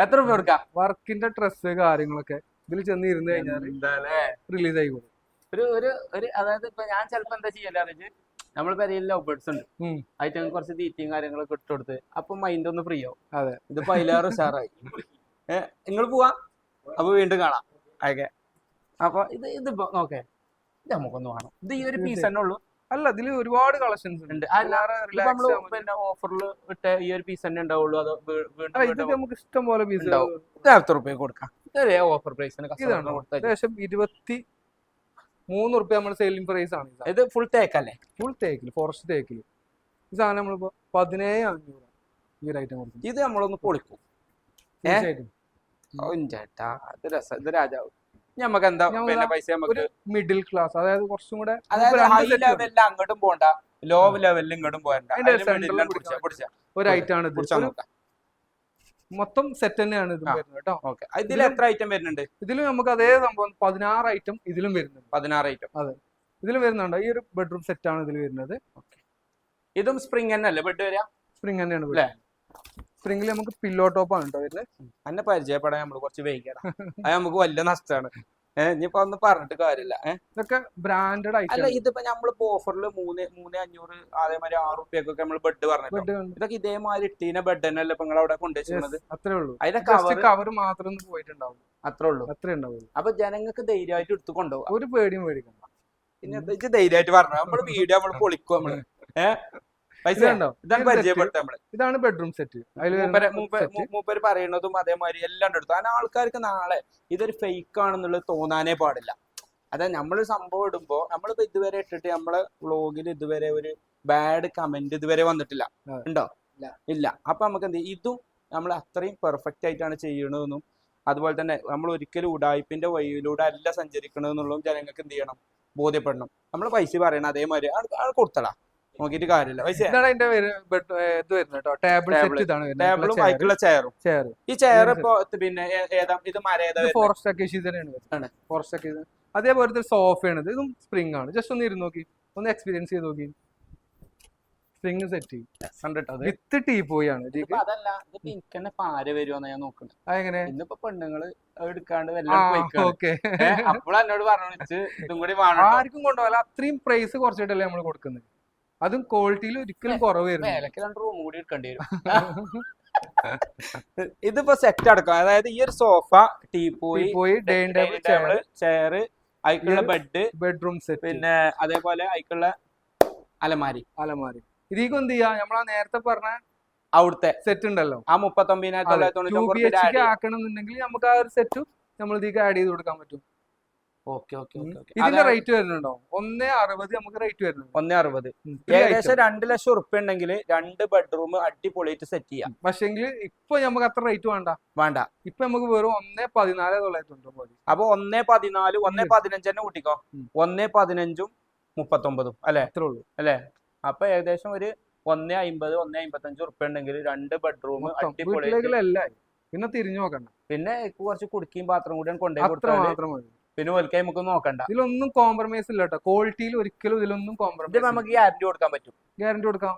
എത്ര രൂപ കൊടുക്കാം? വർക്കിന്റെ ഡ്രസ്സ് കാര്യങ്ങളൊക്കെ ഇതിൽ ചെന്ന് ഇരുന്ന് കഴിഞ്ഞാൽ എന്താല്ലേ റിലീസ് ആയിക്കോളും. ഒരു ഒരു ഒരു അതായത് ഇപ്പൊ ഞാൻ ചിലപ്പോ എന്താ ചെയ്യല് നമ്മൾ പെരയിൽ ലവ് ബേർഡ്സ് ഉണ്ട്, ഉം. ആയിട്ട് കുറച്ച് തീറ്റയും കാര്യങ്ങളൊക്കെ ഇട്ട് കൊടുത്ത് അപ്പൊ മൈൻഡ് ഒന്ന് ഫ്രീ ആവും. അതെ. ഇതിപ്പോ അതിലേറെ ഉഷാറായി. നിങ്ങൾ പോവാ, അപ്പൊ വീണ്ടും കാണാം. ഓക്കെ, അപ്പൊ ഇതിപ്പോ നോക്കേ, ഇത് നമുക്കൊന്ന് വേണം. ഇത് ഈ ഒരു പീസ് തന്നെ ഉള്ളൂ? അല്ല, ഇതിൽ ഒരുപാട് കളക്ഷൻസ് ഉണ്ട്. പിന്നെ ഓഫറിൽ ഇട്ട ഈ ഒരു പീസ് തന്നെ ഉണ്ടാവുള്ളൂ? അതോ വീണ്ടും നമുക്ക് ഇഷ്ടം പോലെ പീസ് ഉണ്ടാവും? ഇത് എത്ര റുപ്യ കൊടുക്കാം? ഇതൊരു ഓഫർ പ്രൈസിന് ഏകദേശം 23 റുപ്യ നമ്മുടെ സെയിലിംഗ് പ്രൈസ് ആണ്. ഇത് ഫുൾ തേക്കല്ലേ? ഫുൾ തേക്കില്, ഫോറസ്റ്റ് തേക്കില് ഈ സാധനം നമ്മളിപ്പോ 17,500 ഈ ഒരു ഐറ്റം കൊടുക്കും. ഇത് നമ്മളൊന്ന് പൊളിക്കും. തീർച്ചയായിട്ടും. ചേട്ടാ ഇത് രസം, ഇത് രാജാവ്. നമുക്ക് എന്താ പിന്നെ പൈസ നമുക്ക് മിഡിൽ ക്ലാസ്, അതായത് കുറച്ചും കൂടെ അതായത് ഹൈ ലെവലിൽ അങ്ങോട്ടും പോണ്ട, ലോ ലെവലിൽ ഇങ്ങോട്ടും പോകണ്ട, ഒരു ഐറ്റം ആണ് ഇത്. മൊത്തം സെറ്റ് തന്നെയാണ് ഇത് വരുന്നത് കേട്ടോ. ഓക്കെ, ഇതിൽ എത്ര ഐറ്റം വരുന്നുണ്ട്? ഇതിലും നമുക്ക് അതേ സംഭവം 16 ഐറ്റം ഇതിലും വരുന്നുണ്ട്. 16 ഐറ്റം അതെ, ഇതിലും വരുന്നുണ്ട്. ഈ ഒരു ബെഡ്റൂം സെറ്റ് ആണ് ഇതിൽ വരുന്നത്. ഇതും സ്പ്രിംഗ് തന്നെ അല്ലേ ബെഡ് വരിക? സ്പ്രിംഗ് തന്നെയാണ്. സ്പ്രിംഗിൽ നമുക്ക് പില്ലോ ടോപ്പ് ആണ് കേട്ടോ വരുന്നത്. എന്നെ പരിചയപ്പെടാൻ നമ്മൾ കുറച്ച് വൈകിയടാ, അത് നമുക്ക് വലിയ നഷ്ടമാണ്. ഇനിയിപ്പോ ഒന്നും പറഞ്ഞിട്ട് കാര്യമില്ല. ഇതൊക്കെ ബ്രാൻഡഡ് ഐറ്റം. അല്ല, ഇതിപ്പോ നമ്മളിപ്പോ ഓഫറിൽ 3,500 അതേമാതിരി 6 റുപ്യക്കൊക്കെ നമ്മൾ ബെഡ് പറഞ്ഞു. ഇതൊക്കെ ഇതേമാതിരി ഇട്ടീന ബെഡ് തന്നെ അല്ലേ നിങ്ങൾ അവിടെ കൊണ്ടുവച്ചിരുന്നത്? അത്രേ ഉള്ളൂ. അതിന്റെ കവർ മാത്രം പോയിട്ടുണ്ടാവും. അത്രേ ഉള്ളൂ. അത്രേ ഉണ്ടാവുള്ളൂ. അപ്പൊ ജനങ്ങൾക്ക് ധൈര്യമായിട്ട് എടുത്തു കൊണ്ടുപോകാം. ഒരു പേടിയും പേടിക്കണ്ട. പിന്നെ ധൈര്യമായിട്ട് പറഞ്ഞു, നമ്മള് വീഡിയോ നമ്മൾ പൊളിക്കും. നമ്മള് പൈസ ഇതാണ് പരിചയപ്പെടുത്ത നമ്മള്. ഇതാണ് ബെഡ്റൂം സെറ്റ്. മൂപ്പര് പറയുന്നതും അതേമാതിരി എല്ലാം എടുത്തു. കാരണം ആൾക്കാർക്ക് നാളെ ഇതൊരു ഫേക്ക് ആണെന്നുള്ളത് തോന്നാനേ പാടില്ല. അതായത് നമ്മളൊരു സംഭവം ഇടുമ്പോ നമ്മളിപ്പോ ഇതുവരെ ഇട്ടിട്ട് നമ്മളെ വ്ളോഗിൽ ഇതുവരെ ഒരു ബാഡ് കമന്റ് ഇതുവരെ വന്നിട്ടില്ല. ഉണ്ടോ? ഇല്ല. അപ്പൊ നമുക്ക് എന്ത് ചെയ്യും, ഇതും നമ്മൾ അത്രയും പെർഫെക്റ്റ് ആയിട്ടാണ് ചെയ്യണതെന്നും അതുപോലെ തന്നെ നമ്മൾ ഒരിക്കലും ഉടായ്പിന്റെ വഴിയിലൂടെ അല്ല സഞ്ചരിക്കണമെന്നുള്ളതും ജനങ്ങൾക്ക് എന്ത് ചെയ്യണം, ബോധ്യപ്പെടണം. നമ്മൾ പൈസ പറയണം അതേമാതിരി കൊടുത്തടാ, നോക്കിയിട്ട് കാര്യമില്ല. ടേബിളും അതിലുള്ള ചെയറും. ഈ ചെയർ ഇപ്പൊ പിന്നെ ഏതാ? ഇത് ഫോറസ്റ്റ് അക്കേഷ്യ തന്നെയാണ്. Forest acacia. അതേപോലത്തെ സോഫയാണ്. ഇതും സ്പ്രിംഗ് ആണ്. ജസ്റ്റ് ഒന്ന് ഇരുന്ന് നോക്കി, ഒന്ന് എക്സ്പീരിയൻസ് ചെയ്ത് നോക്കി. സ്പ്രിംഗ് സെറ്റ് വിത്ത് ടീപ്പോയി ആണ്. അതല്ല, ഇതിപ്പോ എനിക്ക് തന്നെ പാര വരുവാന്ന് ഞാൻ നോക്കുന്നത്. അതെങ്ങനെ? ഇന്നിപ്പോ പെണ്ണുങ്ങള് എടുക്കാണ്ട് അപ്പോൾ എന്നോട് പറഞ്ഞു ഇതും കൂടി വേണം. ആർക്കും കൊണ്ടുപോകാൻ അത്രയും പ്രൈസ് കുറച്ചിട്ടല്ലേ നമ്മൾ കൊടുക്കുന്നത്. അതും ക്വാളിറ്റിയിൽ ഒരിക്കലും കുറവ് വരുന്നു. 2 റൂം കൂടി എടുക്കേണ്ടി വരും. ഇതിപ്പോ സെറ്റ് അടക്കം, അതായത് ഈ ഒരു sofa, teapoy, dining table, chair, അതിക്കുള്ള ബെഡ്, ബെഡ്റൂം സെറ്റ്, പിന്നെ അതേപോലെ അതിക്കുള്ള അലമാരി. ഇതിലേക്ക് എന്ത് ചെയ്യാ, നമ്മളാ നേരത്തെ പറഞ്ഞ അവിടുത്തെ സെറ്റ് ഉണ്ടല്ലോ, ആ 39,990 ആക്കണമെന്നുണ്ടെങ്കിൽ നമുക്ക് ആ ഒരു സെറ്റും നമ്മൾ ഇതിലേക്ക് ആഡ് ചെയ്ത് കൊടുക്കാൻ പറ്റും. ഇതിന്റെ റേറ്റ് വരുന്നുണ്ടോ? 160 നമുക്ക് റേറ്റ് വരുന്നുണ്ട്. 160. ഏകദേശം 2 ലക്ഷം ഉറുപ്പ്യ ഉണ്ടെങ്കിൽ 2 ബെഡ്റൂം അടിപൊളിയായിട്ട് സെറ്റ് ചെയ്യാം. പക്ഷെങ്കിൽ ഇപ്പൊ നമുക്ക് അത്ര റേറ്റ് വേണ്ട. ഇപ്പൊ നമുക്ക് വെറും 114,990 മതി. അപ്പൊ 114, 115 തന്നെ കൂട്ടിക്കോ. 115 39 അല്ലെ? അത്രേ ഉള്ളൂ അല്ലെ? അപ്പൊ ഏകദേശം ഒരു 150, 155 ഉറുപ്പ്യ ഉണ്ടെങ്കിൽ 2 ബെഡ്റൂം അടിപൊളിയായിട്ട്. പിന്നെ തിരിഞ്ഞു നോക്കണ്ട. പിന്നെ കുറച്ച് കുടുക്കിയും പാത്രം കൂടി കൊണ്ടുപോയി കൊടുത്താൽ പിന്നെ ഒരിക്കൽ നമുക്ക് നോക്കണ്ട. ഇതിലൊന്നും കോംപ്രമൈസ് ഇല്ല കേട്ടോ. ക്വാളിറ്റിയിൽ ഒരിക്കലും ഇതിലൊന്നും കോംപ്രമൈസ്. നമുക്ക് ഗ്യാരണ്ടി കൊടുക്കാൻ പറ്റും. ഗ്യാരണ്ടി കൊടുക്കാം.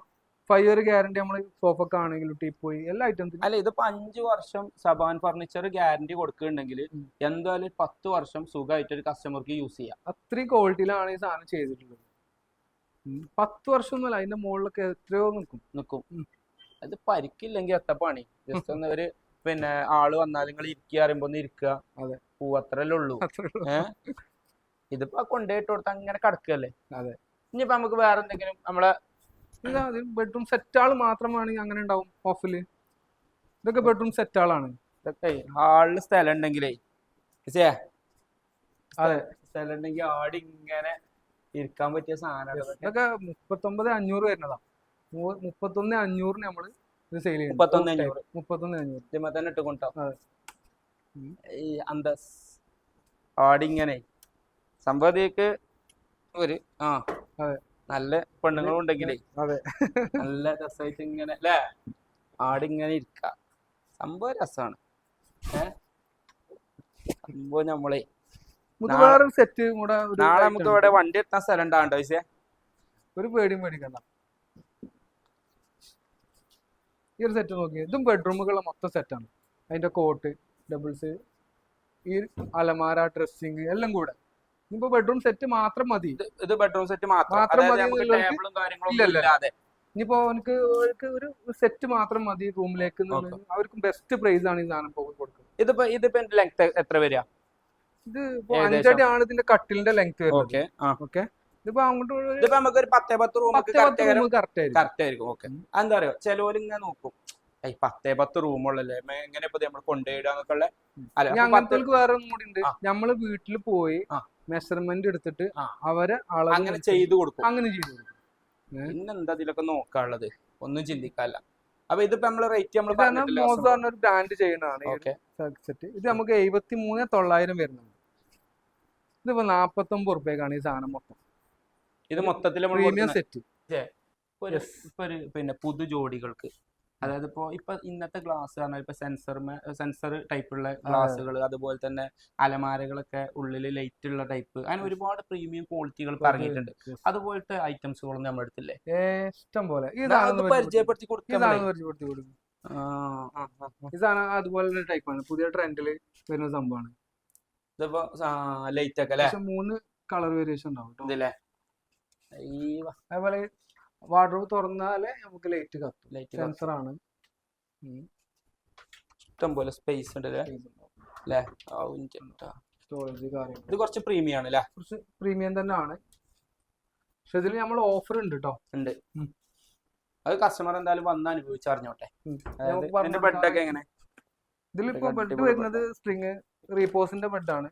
5 ഇയർ ഗ്യാരണ്ടി നമ്മൾ സോഫക്ക് ആണെങ്കിലും ടീപ്പോയി എല്ലാ ഐറ്റംസിനും. അല്ല, ഇതിപ്പോ 5 വർഷം സബാൻ ഫർണിച്ചർ ഗ്യാരണ്ടി കൊടുക്കുന്നുണ്ടെങ്കിൽ എന്തായാലും 10 വർഷം സുഖമായിട്ട് ഒരു കസ്റ്റമർക്ക് യൂസ് ചെയ്യാം. അത്രയും ക്വാളിറ്റിയിലാണ് ഈ സാധനം ചെയ്തിട്ടുള്ളത്. 10 വർഷം ഒന്നുമല്ല, അതിന്റെ മുകളിലൊക്കെ എത്രയോ നിൽക്കും. അത് പരിക്കില്ലെങ്കിൽ എത്ര പണി. ജസ്റ്റ് ഒന്ന് ഒരു പിന്നെ ആള് വന്നാൽ നിങ്ങൾ ഇരിക്കുക അറിയുമ്പോ ഒന്ന് ഇരിക്കുക. അതെ, അത്രല്ലേ ഉള്ളൂ. ഇതിപ്പോ കൊണ്ടുപോയിട്ട് കൊടുത്ത അങ്ങനെ കിടക്കല്ലേ. അതെ. ഇനിയിപ്പോ നമുക്ക് വേറെ എന്തെങ്കിലും നമ്മളെ ബെഡ്റൂം സെറ്റാള് മാത്രമാണെങ്കിൽ അങ്ങനെ ഉണ്ടാവും ഓഫില്. ഇതൊക്കെ ബെഡ്റൂം സെറ്റാളാണ്. ഇതൊക്കെ ഹാളില് സ്ഥലം ഉണ്ടെങ്കിലേ, അതെ, സ്ഥലം ഉണ്ടെങ്കിൽ ആടി ഇങ്ങനെ ഇരിക്കാൻ പറ്റിയ സാധനം. ഇതൊക്കെ 39,500 വരുന്നതാ. 31,500 നമ്മള് ഇത് സെയിൽ ചെയ്യും. 31,500 തന്നെ ഇട്ട് കൊണ്ടോ. അന്തസ് ആടിങ്ങനെ സംഭവത്തേക്ക് ഒരു നല്ല പെണ്ണുങ്ങളുണ്ടെങ്കിലേ നല്ല രസമായിട്ട് ഇങ്ങനെ അല്ലേ ആടിങ്ങനെ ഇരിക്ക. സംഭവം രസമാണ്. സംഭവം നമ്മളെ വേറൊരു സെറ്റ് കൂടെ നാളെ നമുക്ക് ഇവിടെ വണ്ടി എത്താൻ സ്ഥലം ഉണ്ടാവണ്ടോ പക്ഷേ ഒരു പേടിയും പേടിക്കണ്ട. ഈ ഒരു സെറ്റ് നോക്കി, ഇതും ബെഡ്റൂമുകളുടെ മൊത്തം സെറ്റാണ്. അതിന്റെ കോട്ട്, ഡബിൾസ്, ഈ അലമാര, ഡ്രസ്സിങ് എല്ലാം കൂടെ. ഇനിയിപ്പോ ബെഡ്റൂം സെറ്റ് മാത്രം മതി. ഇത് ബെഡ്റൂം സെറ്റ് മാത്രം മതി. ഇനിയിപ്പോ എനിക്ക് ഒരു സെറ്റ് മാത്രം മതി റൂമിലേക്ക്. അവർക്കും ബെസ്റ്റ് പ്രൈസ് ആണ് ഈ സാധനം കൊടുക്കുന്നത്. ഇതിപ്പോ ലെങ്ത് എത്ര വരിക? ഇത് 5 അടിയാണ് ഇതിന്റെ കട്ടിലിന്റെ ലെങ്ത് വരുന്നത്. ഓക്കെ, ഇതിപ്പോ അങ്ങോട്ട് നമുക്ക് ഒരു 10-10 റൂം കറക്റ്റ് ആയിരിക്കും. ഓക്കെ, എന്താ പറയാ ചിലവര് ഇങ്ങനെ നോക്കും 10-10 റൂമുള്ളല്ലേ എങ്ങനെ ഇപ്പൊ നമ്മൾ കൊണ്ടുപോയിടാന്നൊക്കെ ഉള്ള. അങ്ങനത്തെ വേറെ ഒന്നും കൂടി ഉണ്ട്. നമ്മള് വീട്ടിൽ പോയി മെഷർമെന്റ് എടുത്തിട്ട് അവരെ അളവ് അങ്ങനെ ചെയ്തു കൊടുക്കും. പിന്നെന്താ ഇതിലൊക്കെ നോക്കാനുള്ളത്? ഒന്നും ചിന്തിക്കാല്ല. അപ്പൊ ഇതിപ്പോ നമ്മള് റേറ്റ് നമ്മൾ ഒരു ബ്രാൻഡ് ചെയ്യുന്നതാണ് സെറ്റ്. ഇത് നമുക്ക് 73,900 വരുന്നുണ്ട്. ഇതിപ്പോ 49 റുപ്യക്കാണ് ഈ സാധനം മൊത്തം. ഇത് മൊത്തത്തിൽ പ്രീമിയം സെറ്റ്. പിന്നെ പുതു ജോഡികൾക്ക്, അതായത് ഇപ്പൊ ഇന്നത്തെ ഗ്ലാസ് പറഞ്ഞാൽ ഇപ്പൊ സെൻസർ ടൈപ്പുള്ള ഗ്ലാസുകൾ, അതുപോലെ തന്നെ അലമാരകളൊക്കെ ഉള്ളിൽ ലൈറ്റ് ഉള്ള ടൈപ്പ്, അങ്ങനെ ഒരുപാട് പ്രീമിയം ക്വാളിറ്റികൾ പറഞ്ഞിട്ടുണ്ട്. അതുപോലത്തെ ഐറ്റംസുകളൊന്നും നമ്മുടെ അടുത്തില്ലേ? ഇഷ്ടം പോലെ പരിചയപ്പെടുത്തി കൊടുക്കും. ഈ സാധനം അതുപോലെ ടൈപ്പാണ്, പുതിയ ട്രെൻഡില് വരുന്ന സംഭവമാണ്. ഇതിപ്പോ ലൈറ്റ് ഒക്കെ അല്ലെ 3 കളർ വേരിയേഷൻ ഉണ്ടാവും. അതേപോലെ വാർഡ്രോബ് തുറന്നാലേ നമുക്ക് ലൈറ്റ് കത്തും. ലൈറ്റ് സെൻസർ ആണ്. ഇഷ്ടം പോലെ സ്പേസ് ഉണ്ട് അല്ലേ? സ്റ്റോറേജ് കാര്യങ്ങൾ ഇത് കുറച്ച് പ്രീമിയം ആണ് അല്ലേ? കുറച്ച് പ്രീമിയം തന്നെ ആണ്. പക്ഷെ ഇതിൽ നമ്മൾ ഓഫർ ഉണ്ട് കേട്ടോ. ഉണ്ട്. അത് കസ്റ്റമർ എന്തായാലും വന്ന് അനുഭവിച്ചറിഞ്ഞോട്ടെ. ബെഡൊക്കെ എങ്ങനെ? ഇതിലിപ്പോ ബെഡ് വരുന്നത് സ്പ്രിങ് റീപോസിന്റെ ബെഡാണ്.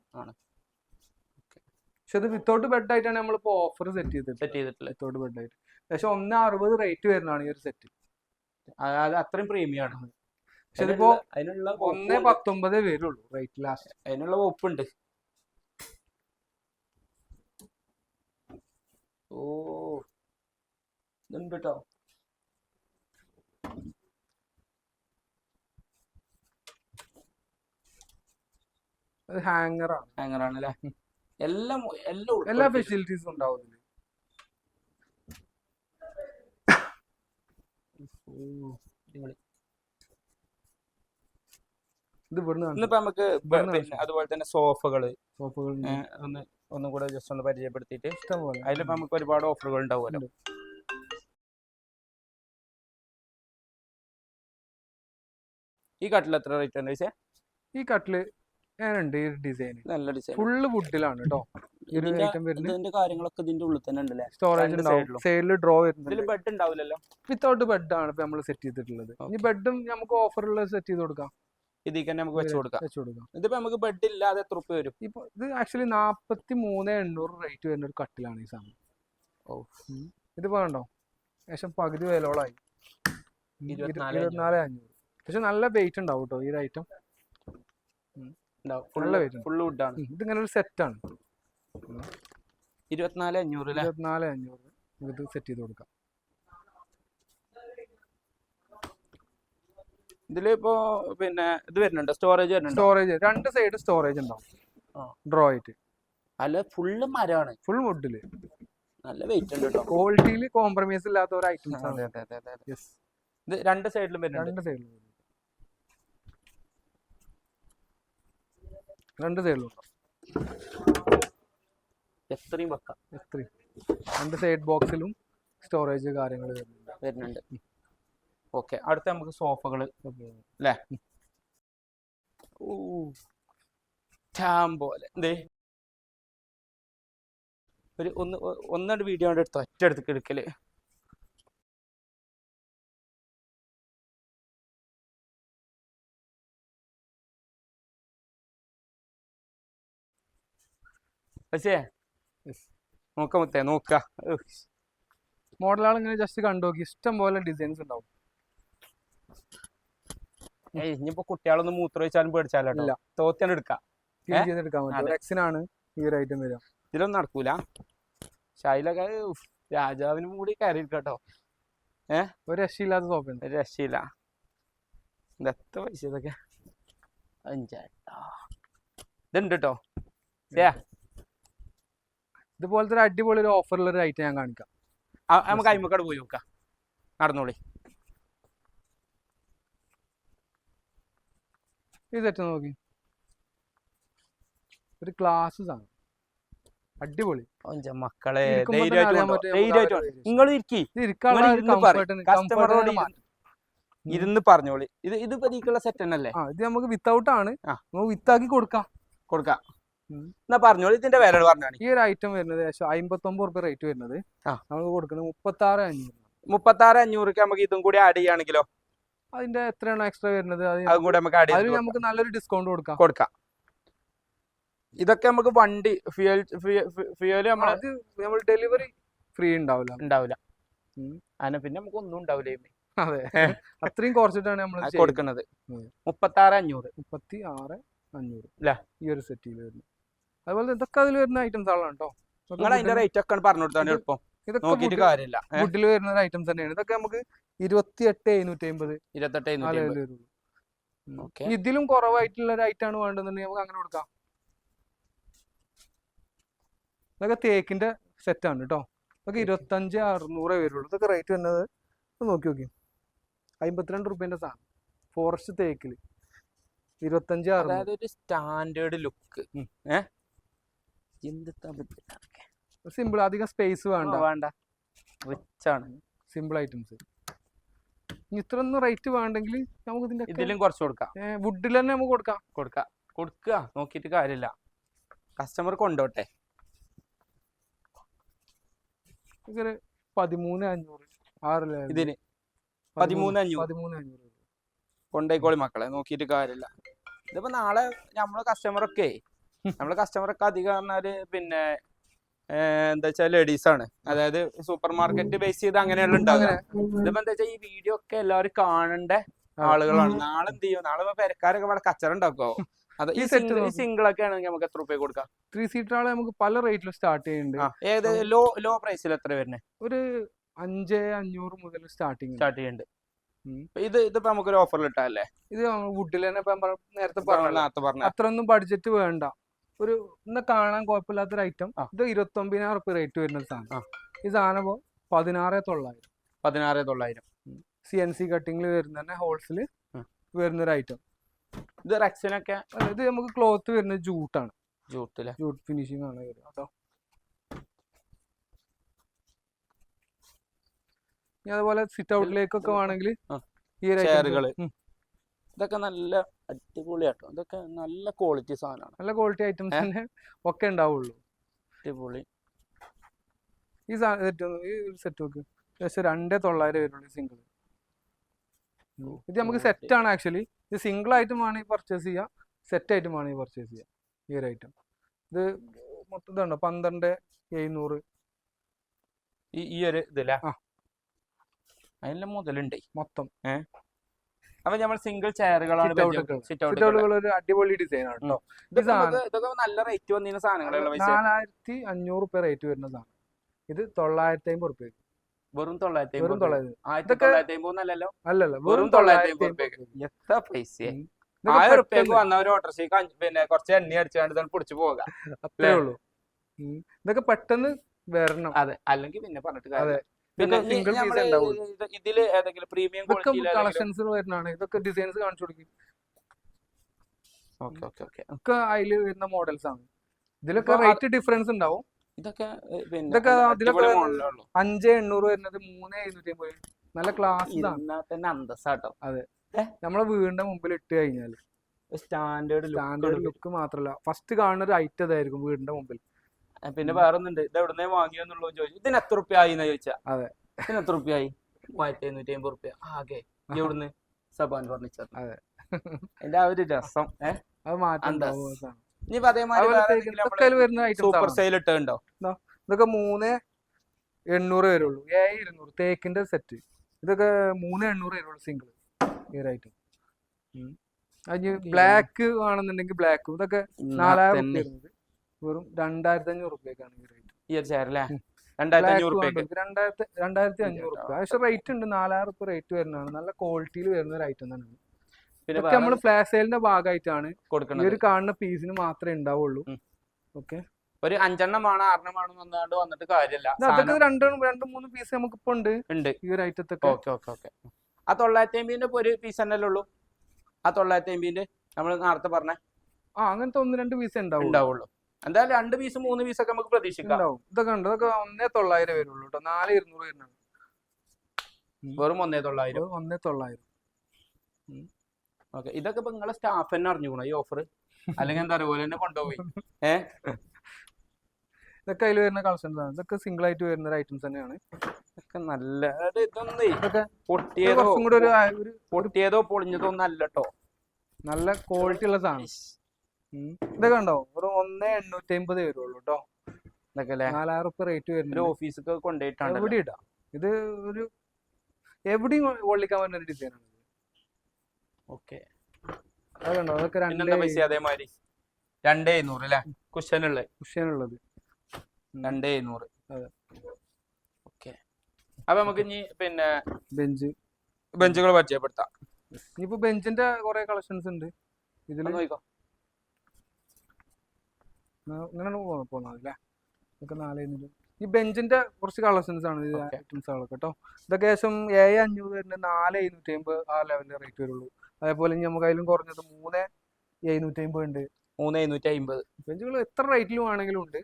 പക്ഷെ ഇത് വിത്തൗട്ട് ബെഡ് ആയിട്ടാണ് നമ്മളിപ്പോ ഓഫർ സെറ്റ് ചെയ്തിട്ടുള്ളത്. വിത്തൗട്ട് ബെഡ് ആയിട്ട് ഏകദേശം 160 റേറ്റ് വരുന്നതാണ് ഈ ഒരു സെറ്റ്. അത്രയും പ്രീമിയം ആണ്. പക്ഷെ ഇതിപ്പോ 119 വരുള്ളൂ റേറ്റ് ലാസ്റ്റ്. അതിനുള്ള വകുപ്പുണ്ട്. ഇതുണ്ട് കേട്ടോ. ഹാങ്ങറാണ് അല്ലേ? എല്ലാ ഫെസിലിറ്റീസും ഉണ്ടാവും ഇതില്. ഇന്നിപ്പോ നമുക്ക് അതുപോലെ തന്നെ സോഫകള് ഒന്നും കൂടെ ജസ്റ്റ് ഒന്ന് പരിചയപ്പെടുത്തിയിട്ട് ഇഷ്ടംപോലെ അതിലിപ്പോ നമുക്ക് ഒരുപാട് ഓഫറുകൾ ഉണ്ടാവുമല്ലോ. ഈ കട്ടിൽ എത്ര റേറ്റ് ഉണ്ട് ചോദിച്ചേ? ഈ കട്ടില് ഞാനുണ്ട്. ഈ ഡിസൈൻ നല്ല ഡിസൈൻ, ഫുള്ള് വുഡിലാണ് കേട്ടോ. ഇതിന്റെ കാര്യങ്ങളൊക്കെ ഇതിന്റെ ഉള്ളിൽ തന്നെ ഉണ്ടല്ലേ? സ്റ്റോറേജ് ഉണ്ടാവും, സൈഡിൽ ഡ്രോ വരുന്നുണ്ട്. ബെഡ് ഉണ്ടാവില്ലല്ലോ? വിത്തൗട്ട് ബെഡ് ആണ് ഇപ്പൊ നമ്മൾ സെറ്റ് ചെയ്തിട്ടുള്ളത്. ഈ ബെഡും നമുക്ക് ഓഫറുള്ള സെറ്റ് ചെയ്ത് കൊടുക്കാം. ഇതിൽ തന്നെ നമുക്ക് വെച്ച് കൊടുക്കാം. ഇതിപ്പോ നമുക്ക് ബെഡ് ഇല്ലാതെ എത്ര രൂപ വരും? ഇപ്പൊ ഇത് ആക്ച്വലി 43,800 റേറ്റ് വരുന്ന ഒരു കട്ടിലാണ് ഈ സാധനം. ഇതിപ്പോ കണ്ടോ ഏകദേശം പകുതി വിലോളായി. 24,500. പക്ഷെ നല്ല വെയിറ്റ് ഉണ്ടാവും കേട്ടോ ഈ ഐറ്റം. നല്ല വെയിറ്റ്, ഫുള്ള് വുഡാണ്. ഇതിങ്ങനെ ഒരു സെറ്റ് ആണ്. 24,500 ഇത് സെറ്റ് ചെയ്ത് കൊടുക്കാം. ഇതിലിപ്പോ പിന്നെ ഇത് വരുന്നുണ്ട്, സ്റ്റോറേജ് വരുന്നുണ്ട്. സ്റ്റോറേജ് 2 സൈഡ് സ്റ്റോറേജ് ഉണ്ടാവും ഡ്രോ ആയിട്ട്. അല്ല ഫുള്ള് മരമാണ്, ഫുൾ വുഡില്. നല്ല വെയിറ്റ് ഉണ്ട് കേട്ടോ. ക്വാളിറ്റിയിൽ കോംപ്രമൈസ് ഇല്ലാത്ത ഒരു ഐറ്റംസ് ആണ്. ഇത് 2 സൈഡിലും വരുന്നുണ്ട്. 2 സൈഡിലും എത്രയും വെക്കാം. 2 സൈഡ് ബോക്സിലും സ്റ്റോറേജ് കാര്യങ്ങൾ വരുന്നുണ്ട്. ഓക്കെ, അടുത്ത നമുക്ക് സോഫകള് അല്ലേ? പോലെ എന്തേ ഒരു ഒന്നര വീഡിയോ കൊണ്ട് എടുത്തോ, ഒറ്റ എടുത്ത് എടുക്കല്. പക്ഷേ നോക്ക മോഡലുകൾ ഇങ്ങനെ ജസ്റ്റ് കണ്ടുനോക്കി, ഇഷ്ടം പോലെ ഡിസൈൻസ് ഉണ്ടാവും. ഇനിയിപ്പോ കുട്ടികളൊന്നും മൂത്രമൊഴിച്ചാലും പേടിച്ചാലോ, തോത്തിയാണ് എടുക്കാം. എക്സിനാണ് ഈ ഒരു ഐറ്റം വരിക. ഇതിലൊന്നും നടക്കൂല. ഷൈലൊക്കെ രാജാവിനും കൂടി കയറി കേട്ടോ. ഒരു രക്ഷയില്ലാത്ത സോഫ, രക്ഷയില്ല. ഇതെത്ര പൈസ ഇതൊക്കെ? അഞ്ചേട്ടാ ഇതുണ്ട് കേട്ടോ. ഇതുപോലത്തെ ഒരു അടിപൊളി ഒരു ഓഫറുള്ള ഒരു ഐറ്റം ഞാൻ കാണിക്കാം. നമുക്ക് അയിമക്കാട് പോയി നോക്കാം. നടന്നോളി. ഈ സെറ്റ് നോക്കി, ഒരു ക്ലാസ് സാധനം അടിപൊളി. മക്കളെ ഇരിക്കുമ്പോ തന്നെ അറിയാൻ പറ്റും നമുക്ക് നിങ്ങൾ ഇരിക്കി ഇത് ഇരിക്കാനുള്ള ഒരു comfort- കസ്റ്റമറോട് comfort ന് മാറ്റം. ഇരുന്ന് പറഞ്ഞോളി. ഇത് പതിക്കുള്ള സെറ്റ് തന്നെയല്ലേ? ഇത് നമുക്ക് വിത്തൗട്ട് ആണ്, ആ. നമുക്ക് വിത്താക്കി കൊടുക്കാം. എന്നാ പറഞ്ഞോളി. ഇതിന്റെ വില പറഞ്ഞാണ്. ഈ ഒരു ഐറ്റം വരുന്നത് ഏകദേശം 59 റുപ്യ റേറ്റ് വരുന്നത്. ആ. നമുക്ക് കൊടുക്കുന്നത് 36,500. 36,500 നമുക്ക് ഇതും കൂടി ആഡ് ചെയ്യുകയാണെങ്കിലോ? അതിന്റെ എത്രയാണോ എക്സ്ട്രാ വരുന്നത് അതും കൂടി നമുക്ക് ആഡ് അതിൽ ചെയ്ത് നമുക്ക് നല്ലൊരു ഡിസ്കൗണ്ട് കൊടുക്കാം. ഇതൊക്കെ നമുക്ക് വണ്ടി ഫ്യൂല് നമ്മൾ ഡെലിവറി ഫ്രീ ഉണ്ടാവില്ല. അതിനെ പിന്നെ നമുക്ക് ഒന്നും ഉണ്ടാവില്ല. അതെ, അത്രയും കുറച്ചിട്ടാണ് നമ്മൾ കൊടുക്കുന്നത്. 36,500. 36,500 ഈ ഒരു സെറ്റിൽ വരുന്നത്. അതുപോലെ ഇതൊക്കെ അതിൽ വരുന്ന ഐറ്റംസ് ആണ് കേട്ടോ. നിങ്ങൾ അതിന്റെ റേറ്റ് ഒക്കെ പറഞ്ഞു കൊടുത്താണ് എളുപ്പം. നോക്കിയിട്ട് കാര്യമില്ല. വുഡിൽ വരുന്ന ഐറ്റംസ് തന്നെയാണ്. ഇതൊക്കെ നമുക്ക് 28,750. 28,750. ഇതിലും കുറവായിട്ടുള്ള ഒരു ഐറ്റം ആണ് വേണ്ടതെന്നുണ്ടെങ്കിൽ നമുക്ക് അങ്ങനെ കൊടുക്കാം. ഇതൊക്കെ തേക്കിന്റെ സെറ്റ് ആണ് കേട്ടോ. ഇതൊക്കെ 25,600 വരുള്ളൂ. ഇതൊക്കെ റേറ്റ് വരുന്നത് നോക്കി 52 റുപ്യന്റെ സാധനം. ഫോറസ്റ്റ് തേക്കില് 25,600. Standard look. സിമ്പിൾ, അധികം സ്പേസ് വേണ്ട. Simple items. ഇത്രയൊന്നും റേറ്റ് വേണ്ടെങ്കിൽ നമുക്ക് ഇതിലും കുറച്ച് കൊടുക്കാം. വുഡിൽ തന്നെ നമുക്ക് കൊടുക്കുക. നോക്കിയിട്ട് കാര്യമില്ല, കസ്റ്റമർ കൊണ്ടോട്ടെ. 13,500 ഇതിന് 13,500 കൊണ്ടേക്കോളി മക്കളെ. നോക്കിയിട്ട് കാര്യമില്ല. ഇതിപ്പോ നാളെ നമ്മളെ കസ്റ്റമറൊക്കെ അധികം പറഞ്ഞാല് പിന്നെ എന്താ വെച്ചാൽ ലേഡീസ് ആണ്. അതായത് സൂപ്പർ മാർക്കറ്റ് ബേസ് ചെയ്ത് അങ്ങനെയുള്ള ഉണ്ടാവുക. ഇതിപ്പോ എന്താ വെച്ചാൽ ഈ വീഡിയോ ഒക്കെ എല്ലാവരും കാണേണ്ട ആളുകളാണ്. നാളെ എന്ത് ചെയ്യും? നാളെ പെരക്കാരൊക്കെ ഇവിടെ കച്ചറ ഉണ്ടാക്കുവോ? അത് ഈ സിംഗിൾ ഒക്കെ ആണെങ്കിൽ നമുക്ക് എത്ര രൂപ കൊടുക്കാം? 3 സീറ്റർ ആളെ നമുക്ക് പല റേറ്റിലും സ്റ്റാർട്ട് ചെയ്യുന്നുണ്ട്. ഏത് ലോ പ്രൈസിൽ എത്ര വരുന്നത്? ഒരു 5,500 മുതൽ സ്റ്റാർട്ട് ചെയ്യുന്നുണ്ട്. ഇതിപ്പോ നമുക്കൊരു ഓഫറിൽ ഇട്ടല്ലേ? ഇത് വുഡിൽ തന്നെ നേരത്തെ പറഞ്ഞു. അത്രയൊന്നും ബഡ്ജറ്റ് വേണ്ട. ഒരു ഇന്ന് കാണാൻ കുഴപ്പമില്ലാത്തൊരു ഐറ്റം. ഇത് 29,000 റുപ്യ റേറ്റ് വരുന്ന സാധനം. ഈ സാധനം 16,900 CNC കട്ടിങ്ങിൽ വരുന്ന തന്നെ ഹോൾസിൽ വരുന്നൊരു ഐറ്റം. ഇത് റെക്സിനൊക്കെ ഇത് നമുക്ക് ക്ലോത്ത് വരുന്നത് ജൂട്ടാണ്. ജൂട്ട് ഫിനിഷിംഗ് ആണ് കേട്ടോ. അതുപോലെ സിറ്റ് ഔട്ടിലേക്കൊക്കെ വേണമെങ്കിൽ ഈ ചെയറുകള് ഇതൊക്കെ നല്ല അടിപൊളിയാട്ടോ. ഇതൊക്കെ നല്ല ക്വാളിറ്റി സാധനമാണ്. നല്ല ക്വാളിറ്റി ഐറ്റംസ് തന്നെ ഒക്കെ ഉണ്ടാവുള്ളൂ. അടിപൊളി. ഈ സെറ്റ് നോക്ക് ഏകദേശം 2,900 വരുള്ളൂ സിംഗിൾ. ഇത് നമുക്ക് സെറ്റ് ആണ് ആക്ച്വലി. ഇത് സിംഗിൾ ആയിട്ടും വേണമെങ്കിൽ പർച്ചേസ് ചെയ്യാം, സെറ്റ് ആയിട്ടും വേണമെങ്കിൽ പർച്ചേസ് ചെയ്യാം. ഈ ഒരു ഐറ്റം ഇത് മൊത്തം ഇതുണ്ടോ 12,700 ഈ ഒരു ഇതില്ല. അതിനെല്ലാം മുതലുണ്ട് മൊത്തം. അപ്പൊ നമ്മൾ സിംഗിൾ ചെയറുകളാണ്. ഒരു അടിപൊളി ഡിസൈൻ ആണ് കേട്ടോ. ഇതൊക്കെ നല്ല റേറ്റ് വന്നിരുന്ന സാധനങ്ങളാണ്. 4,500 റുപ്യ റേറ്റ് വരുന്ന സാധനം. ഇത് 950 റുപ്യ. വെറും 950. അല്ലല്ലോ, വെറും 950. എത്ര പൈസ? 1000 റുപ്യക്ക് വന്ന ഒരു ഓട്ടോറിക്ഷയ്ക്ക് പിന്നെ കുറച്ച് എണ്ണ അടിച്ചാണ്ട് പിടിച്ചു പോകാം, അത്രേ ഉള്ളൂ. ഇതൊക്കെ പെട്ടെന്ന് വരണം. അതെ, അല്ലെങ്കിൽ പിന്നെ പറഞ്ഞിട്ട് കാര്യം. ഇതില് ഏതെങ്കിലും പ്രീമിയം കളക്ഷൻസ് വരുന്നതാണ്. ഇതൊക്കെ ഡിസൈൻസ് കാണിച്ചു കൊടുക്കും. ഒക്കെ അതിൽ വരുന്ന മോഡൽസ് ആണ്. ഇതിലൊക്കെ റേറ്റ് ഡിഫറൻസ് ഉണ്ടാവും. ഇതൊക്കെ 5,800 വരുന്നത് 3,750. നല്ല ക്ലാസ് തന്നെ അന്തസ്സാട്ടോ. അതെ, നമ്മളെ വീടിന്റെ മുമ്പിൽ ഇട്ട് കഴിഞ്ഞാല് സ്റ്റാൻഡേർഡ് ലുക്ക് മാത്രല്ല ഫസ്റ്റ് കാണുന്ന ഒരു ഐറ്റം ഇതായിരിക്കും വീടിന്റെ മുമ്പിൽ. പിന്നെ വേറൊന്നുണ്ട്. ഇത് എവിടുന്നേ വാങ്ങിയെന്നുള്ളൂ ചോദിച്ചു. ഇതിന് എത്ര റുപ്യ ആയി എന്നാ ചോദിച്ചാ? അതെ, ഇതിന് എത്ര റുപ്യ ആയി? 3,750 റുപ്യ ആകെ. എവിടുന്ന്? സബാൻ ഫർണിച്ചർ. അതെ, എന്റെ ആ ഒരു രസം അത് മാറ്റം. സൂപ്പർ സെയിൽ ഇട്ടുണ്ടോ? ഇതൊക്കെ 3,800 വരുള്ളൂ. 7,200 തേക്കിന്റെ സെറ്റ്. ഇതൊക്കെ 3,800 വരുള്ളൂ സിംഗിൾ. ഈ ഐറ്റം അതിന് ബ്ലാക്ക് ആണെന്നുണ്ടെങ്കിൽ ബ്ലാക്കും. ഇതൊക്കെ 4,000 റുപ്യ വരുന്നത് വെറും 2,500 റുപ്യക്കാണ് ഈ റേറ്റ്. ഈ ഒരു ചെയർ അല്ലേ? 2,500 റുപ്യ. 2,500 റുപ്യ. പക്ഷെ റേറ്റ് ഉണ്ട്. 4,000 റുപ്യ റേറ്റ് വരുന്നതാണ്. നല്ല ക്വാളിറ്റിയിൽ വരുന്ന ഒരു ഐറ്റം തന്നെയാണ്. പിന്നെ ഇതൊക്കെ നമ്മള് ഫ്ലാഷ് സെയിലിന്റെ ഭാഗമായിട്ടാണ് ഈ കൊടുക്കുന്നത് ഒരു കാണുന്ന പീസിന് മാത്രമേ ഉണ്ടാവുള്ളൂ. ഓക്കെ, ഒരു 5 വേണം 6 വേണം വന്നാണ്ട് വന്നിട്ട് കാര്യമില്ല. അതൊക്കെ രണ്ടും 3 പീസ് നമുക്ക് ഇപ്പൊ ഉണ്ട് ഈ ഒരു ഐറ്റത്തൊക്കെ. ഓക്കെ. ആ 950 ഇപ്പൊ ഒരു പീസ് തന്നെ ഉള്ളൂ. ആ 950 നമ്മൾ നേരത്തെ പറഞ്ഞ അങ്ങനത്തെ 1-2 പീസ് ഉണ്ടാവുള്ളൂ. എന്തായാലും 2 പീസ് 3 പീസ് ഒക്കെ നമുക്ക് പ്രതീക്ഷിക്കാം. ഇതൊക്കെ ഉണ്ട്. ഇതൊക്കെ 1900 വരുള്ളൂ കേട്ടോ. 4200 വരുന്നുണ്ട്. വെറും 1900. 1900. ഓക്കെ, ഇതൊക്കെ ഇപ്പൊ നിങ്ങളെ സ്റ്റാഫ് തന്നെ അറിഞ്ഞുകൂടാ ഈ ഓഫർ, അല്ലെങ്കിൽ എന്താ പറയുക തന്നെ കൊണ്ടുപോയി. ഇതൊക്കെ അതിൽ വരുന്ന കളക്ഷൻസ് ആണ്. ഇതൊക്കെ സിംഗിൾ ആയിട്ട് വരുന്ന ഐറ്റംസ് തന്നെയാണ്. ഇതൊക്കെ നല്ല ഇതൊക്കെ പൊട്ടിയതോ പൊളിഞ്ഞതോ ഒന്നും അല്ല കേട്ടോ, നല്ല ക്വാളിറ്റി ഉള്ള സാധനം. ഇതൊക്കെ ഉണ്ടോ ഒരു 1850 വരുള്ളൂ കേട്ടോ. ഇതൊക്കെ 4000 റുപ്യ റേറ്റ് വരുന്നത്. ഓഫീസൊക്കെ കൊണ്ടുപോയിട്ടാണ് എവിടെ ഇടാം. ഇത് ഒരു എവിടെയും കൊള്ളിക്കാൻ പറ്റുന്ന ഒരു ഡിസൈൻ ആണ്. ഓക്കെ, അതൊക്കെ ഉണ്ടോ. അതൊക്കെ പൈസ അതേമാതിരി 2700 അല്ലേ കുഷനുള്ളത് 2700. ഓക്കെ, അപ്പൊ നമുക്ക് ഇനി പിന്നെ ബെഞ്ചുകൾ പരിചയപ്പെടുത്താം. ഇനിയിപ്പോ ബെഞ്ചിന്റെ കുറെ കളക്ഷൻസ് ഉണ്ട് ഇതിൽ. ഇങ്ങനെ പോന്നല്ലേ. ഇതൊക്കെ 400. ഈ ബെഞ്ചിന്റെ കുറച്ച് കളക്ഷൻസ് ആണ് ഈ ഐറ്റംസുകളൊക്കെ കേട്ടോ. ഇതൊക്കെ ഏകദേശം 7500 വരുന്നത് 4750 ആ ലെവലിൽ റേറ്റ് വരുള്ളൂ. അതേപോലെ നമുക്ക് അതിലും കുറഞ്ഞത് 3750 ഉണ്ട്. 3750 ബെഞ്ചുകൾ എത്ര റേറ്റിലും ആണെങ്കിലും ഉണ്ട്.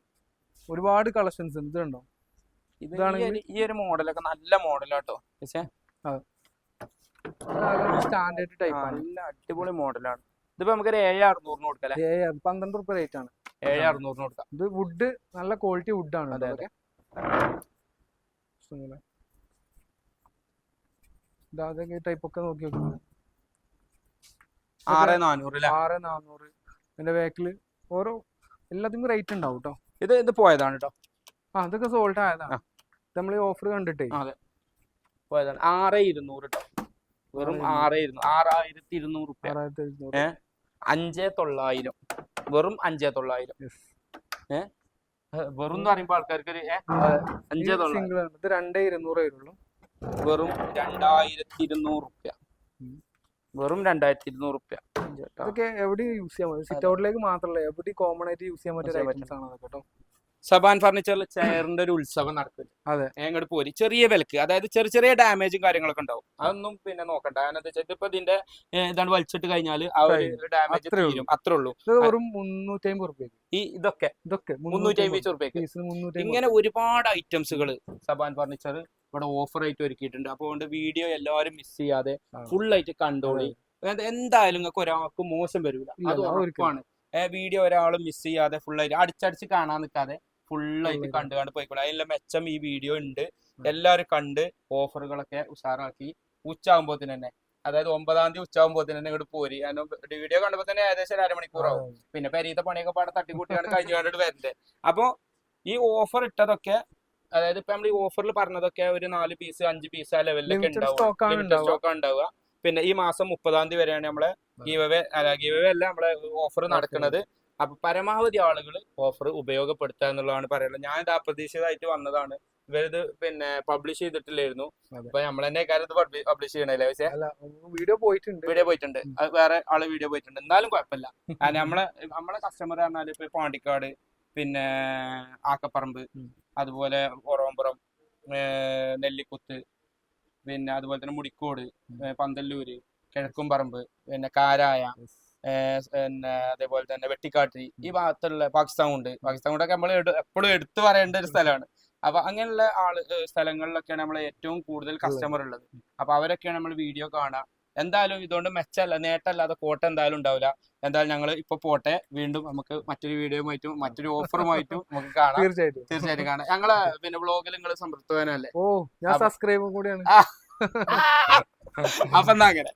ഒരുപാട് കളക്ഷൻസ് ഉണ്ട്. ഇതുണ്ടോ, ഈ ഒരു മോഡലൊക്കെ നല്ല മോഡലാട്ടോ. സ്റ്റാൻഡേർഡ് ടൈപ്പ് ആണ്. നല്ല അടിപൊളി മോഡലാണ്. ഇതിപ്പോ നമുക്ക് 7600 കൊടുക്കാം. 12 റുപ്യ റേറ്റ് ആണ്. 7600 കൊടുക്കാം. ഇത് വുഡ് നല്ല ക്വാളിറ്റി വുഡ് ആണ്. അതൊക്കെ ടൈപ്പ് ഒക്കെ നോക്കി നോക്കുന്നത് 6400 6400. ഇതിന്റെ ബാക്കിൽ ഓരോ എല്ലാത്തിനും റേറ്റ് ഉണ്ടാവും കേട്ടോ. ഇത് പോയതാണ് കേട്ടോ. അതൊക്കെ സോൾഡ് ആയതാണ്. നമ്മൾ ഈ ഓഫർ കണ്ടിട്ടേ പോയതാണ്. 6200 കേട്ടോ. വെറും 6200 റുപ്യ. 5900 വെറും 5900. വെറും എന്ന് പറയുമ്പോ ആൾക്കാർക്ക് ഒരു 5200 വരുള്ളൂ. വെറും 2200 റുപ്യ. വെറും 2200 റുപ്യ. അതൊക്കെ എവിടെ യൂസ് ചെയ്യാൻ പറ്റും. സിറ്റ് ഔട്ടിലേക്ക് മാത്രമല്ല എവിടെ കോമൺ ആയിട്ട് യൂസ് ചെയ്യാൻ പറ്റിയ ഐറ്റംസ് ആണ് അതൊക്കെ കേട്ടോ. സബാൻ ഫർണിച്ചറിൽ ചെയറിന്റെ ഒരു ഉത്സവം നടക്കുന്നുണ്ട്. അതെ, അങ്ങോട്ട് പോരി. ചെറിയ വിലക്ക്, അതായത് ചെറിയ ഡാമേജും കാര്യങ്ങളൊക്കെ ഉണ്ടാവും. അതൊന്നും പിന്നെ നോക്കണ്ട. കാരണം എന്താ വെച്ചാൽ ഇതിപ്പോ ഇതിന്റെ ഇതാണ് വലിച്ചിട്ട് കഴിഞ്ഞാൽ ആ ഒരു ഡാമേജ് തീരും, അത്രേ ഉള്ളൂ. വെറും 350 റുപ്യക്ക് ഇതൊക്കെ 350 റുപ്യക്ക്. ഇങ്ങനെ ഒരുപാട് ഐറ്റംസുകൾ സബാൻ ഫർണിച്ചർ ഇവിടെ ഓഫർ ആയിട്ട് ഒരുക്കിയിട്ടുണ്ട്. അപ്പോൾ വീഡിയോ എല്ലാവരും മിസ് ചെയ്യാതെ ഫുൾ ആയിട്ട് കണ്ടോളി. എന്തായാലും നിങ്ങൾക്ക് ഒരാൾക്ക് മോശം വരില്ല, അത് ഉറപ്പാണ്. വീഡിയോ ഒരാളും മിസ് ചെയ്യാതെ ഫുൾ ആയിട്ട് അടിച്ചടിച്ച് കാണാൻ നിൽക്കാതെ ഫുള്ളായിട്ട് കണ്ട് പോയിക്കോളൂ. അതിനുള്ള മെച്ചം ഈ വീഡിയോ ഉണ്ട്. എല്ലാവരും കണ്ട് ഓഫറുകളൊക്കെ ഉഷാറാക്കി ഉച്ചയാകുമ്പോൾ തന്നെ, അതായത് 9-ാം തീയതി ഉച്ചയാകുമ്പോൾ തന്നെ ഇങ്ങോട്ട് പോരി. വീഡിയോ കണ്ടപ്പോൾ തന്നെ ഏകദേശം 1 അരമണിക്കൂറാവും. പിന്നെ പെരീത്തെ പണിയൊക്കെ പാടെ തട്ടിക്കൂട്ടിയാണ് കഴിഞ്ഞു കണ്ടിട്ട് വരുന്നത്. അപ്പോൾ ഈ ഓഫർ ഇട്ടതൊക്കെ, അതായത് ഇപ്പൊ നമ്മൾ ഈ ഓഫറിൽ പറഞ്ഞതൊക്കെ ഒരു 4 പീസ് 5 പീസ് ആ ലെവലിലൊക്കെ സ്റ്റോക്ക് ഉണ്ടാവുക. പിന്നെ ഈ മാസം 30-ാം തീയതി വരെയാണ് നമ്മളെ ഗീവ് അവേ അല്ല നമ്മളെ ഓഫർ നടക്കുന്നത്. അപ്പൊ പരമാവധി ആളുകൾ ഓഫർ ഉപയോഗപ്പെടുത്തുക എന്നുള്ളതാണ് പറയുന്നത്. ഞാൻ ഇത് അപ്രതീക്ഷിതമായിട്ട് വന്നതാണ്. ഇവരിത് പിന്നെ പബ്ലിഷ് ചെയ്തിട്ടില്ലായിരുന്നു. അപ്പൊ നമ്മൾ തന്നെ കാര്യത്ത് പബ്ലിഷ് ചെയ്യണല്ലേ. പക്ഷേ വീഡിയോ പോയിട്ടുണ്ട്, വേറെ ആള് വീഡിയോ പോയിട്ടുണ്ട്. എന്നാലും കുഴപ്പമില്ല. നമ്മളെ കസ്റ്റമർ പറഞ്ഞാൽ ഇപ്പൊ പാണ്ടിക്കാട്, പിന്നെ ആക്കപ്പറമ്പ്, അതുപോലെ ഒറോമ്പുറം, നെല്ലിക്കുത്ത്, പിന്നെ അതുപോലെ തന്നെ മുടിക്കോട്, പന്തല്ലൂര്, കിഴക്കുംപറമ്പ്, പിന്നെ കാരായ, പിന്നെ അതേപോലെ തന്നെ വെട്ടിക്കാട്ടി, ഈ ഭാഗത്തുള്ള പാകിസ്ഥാൻ കൊണ്ടൊക്കെ നമ്മൾ എപ്പോഴും എടുത്തു പറയേണ്ട ഒരു സ്ഥലമാണ്. അപ്പൊ അങ്ങനെയുള്ള സ്ഥലങ്ങളിലൊക്കെയാണ് നമ്മളെ ഏറ്റവും കൂടുതൽ കസ്റ്റമർ ഉള്ളത്. അപ്പൊ അവരൊക്കെയാണ് നമ്മൾ വീഡിയോ കാണുക. എന്തായാലും ഇതുകൊണ്ട് മെച്ചമല്ല, നേട്ടമല്ലാതെ കോട്ടം എന്തായാലും ഉണ്ടാവില്ല. എന്തായാലും ഞങ്ങൾ ഇപ്പൊ പോട്ടെ. വീണ്ടും നമുക്ക് മറ്റൊരു വീഡിയോയുമായിട്ടും മറ്റൊരു ഓഫറുമായിട്ടും നമുക്ക് കാണാം. തീർച്ചയായിട്ടും കാണാം. ഞങ്ങളെ പിന്നെ വ്ളോഗിൽ നിങ്ങൾ സംതൃപ്തനല്ലേ? ഞാൻ സബ്സ്ക്രൈബും കൂടിയാണ്. അപ്പൊ എന്നാ അങ്ങനെ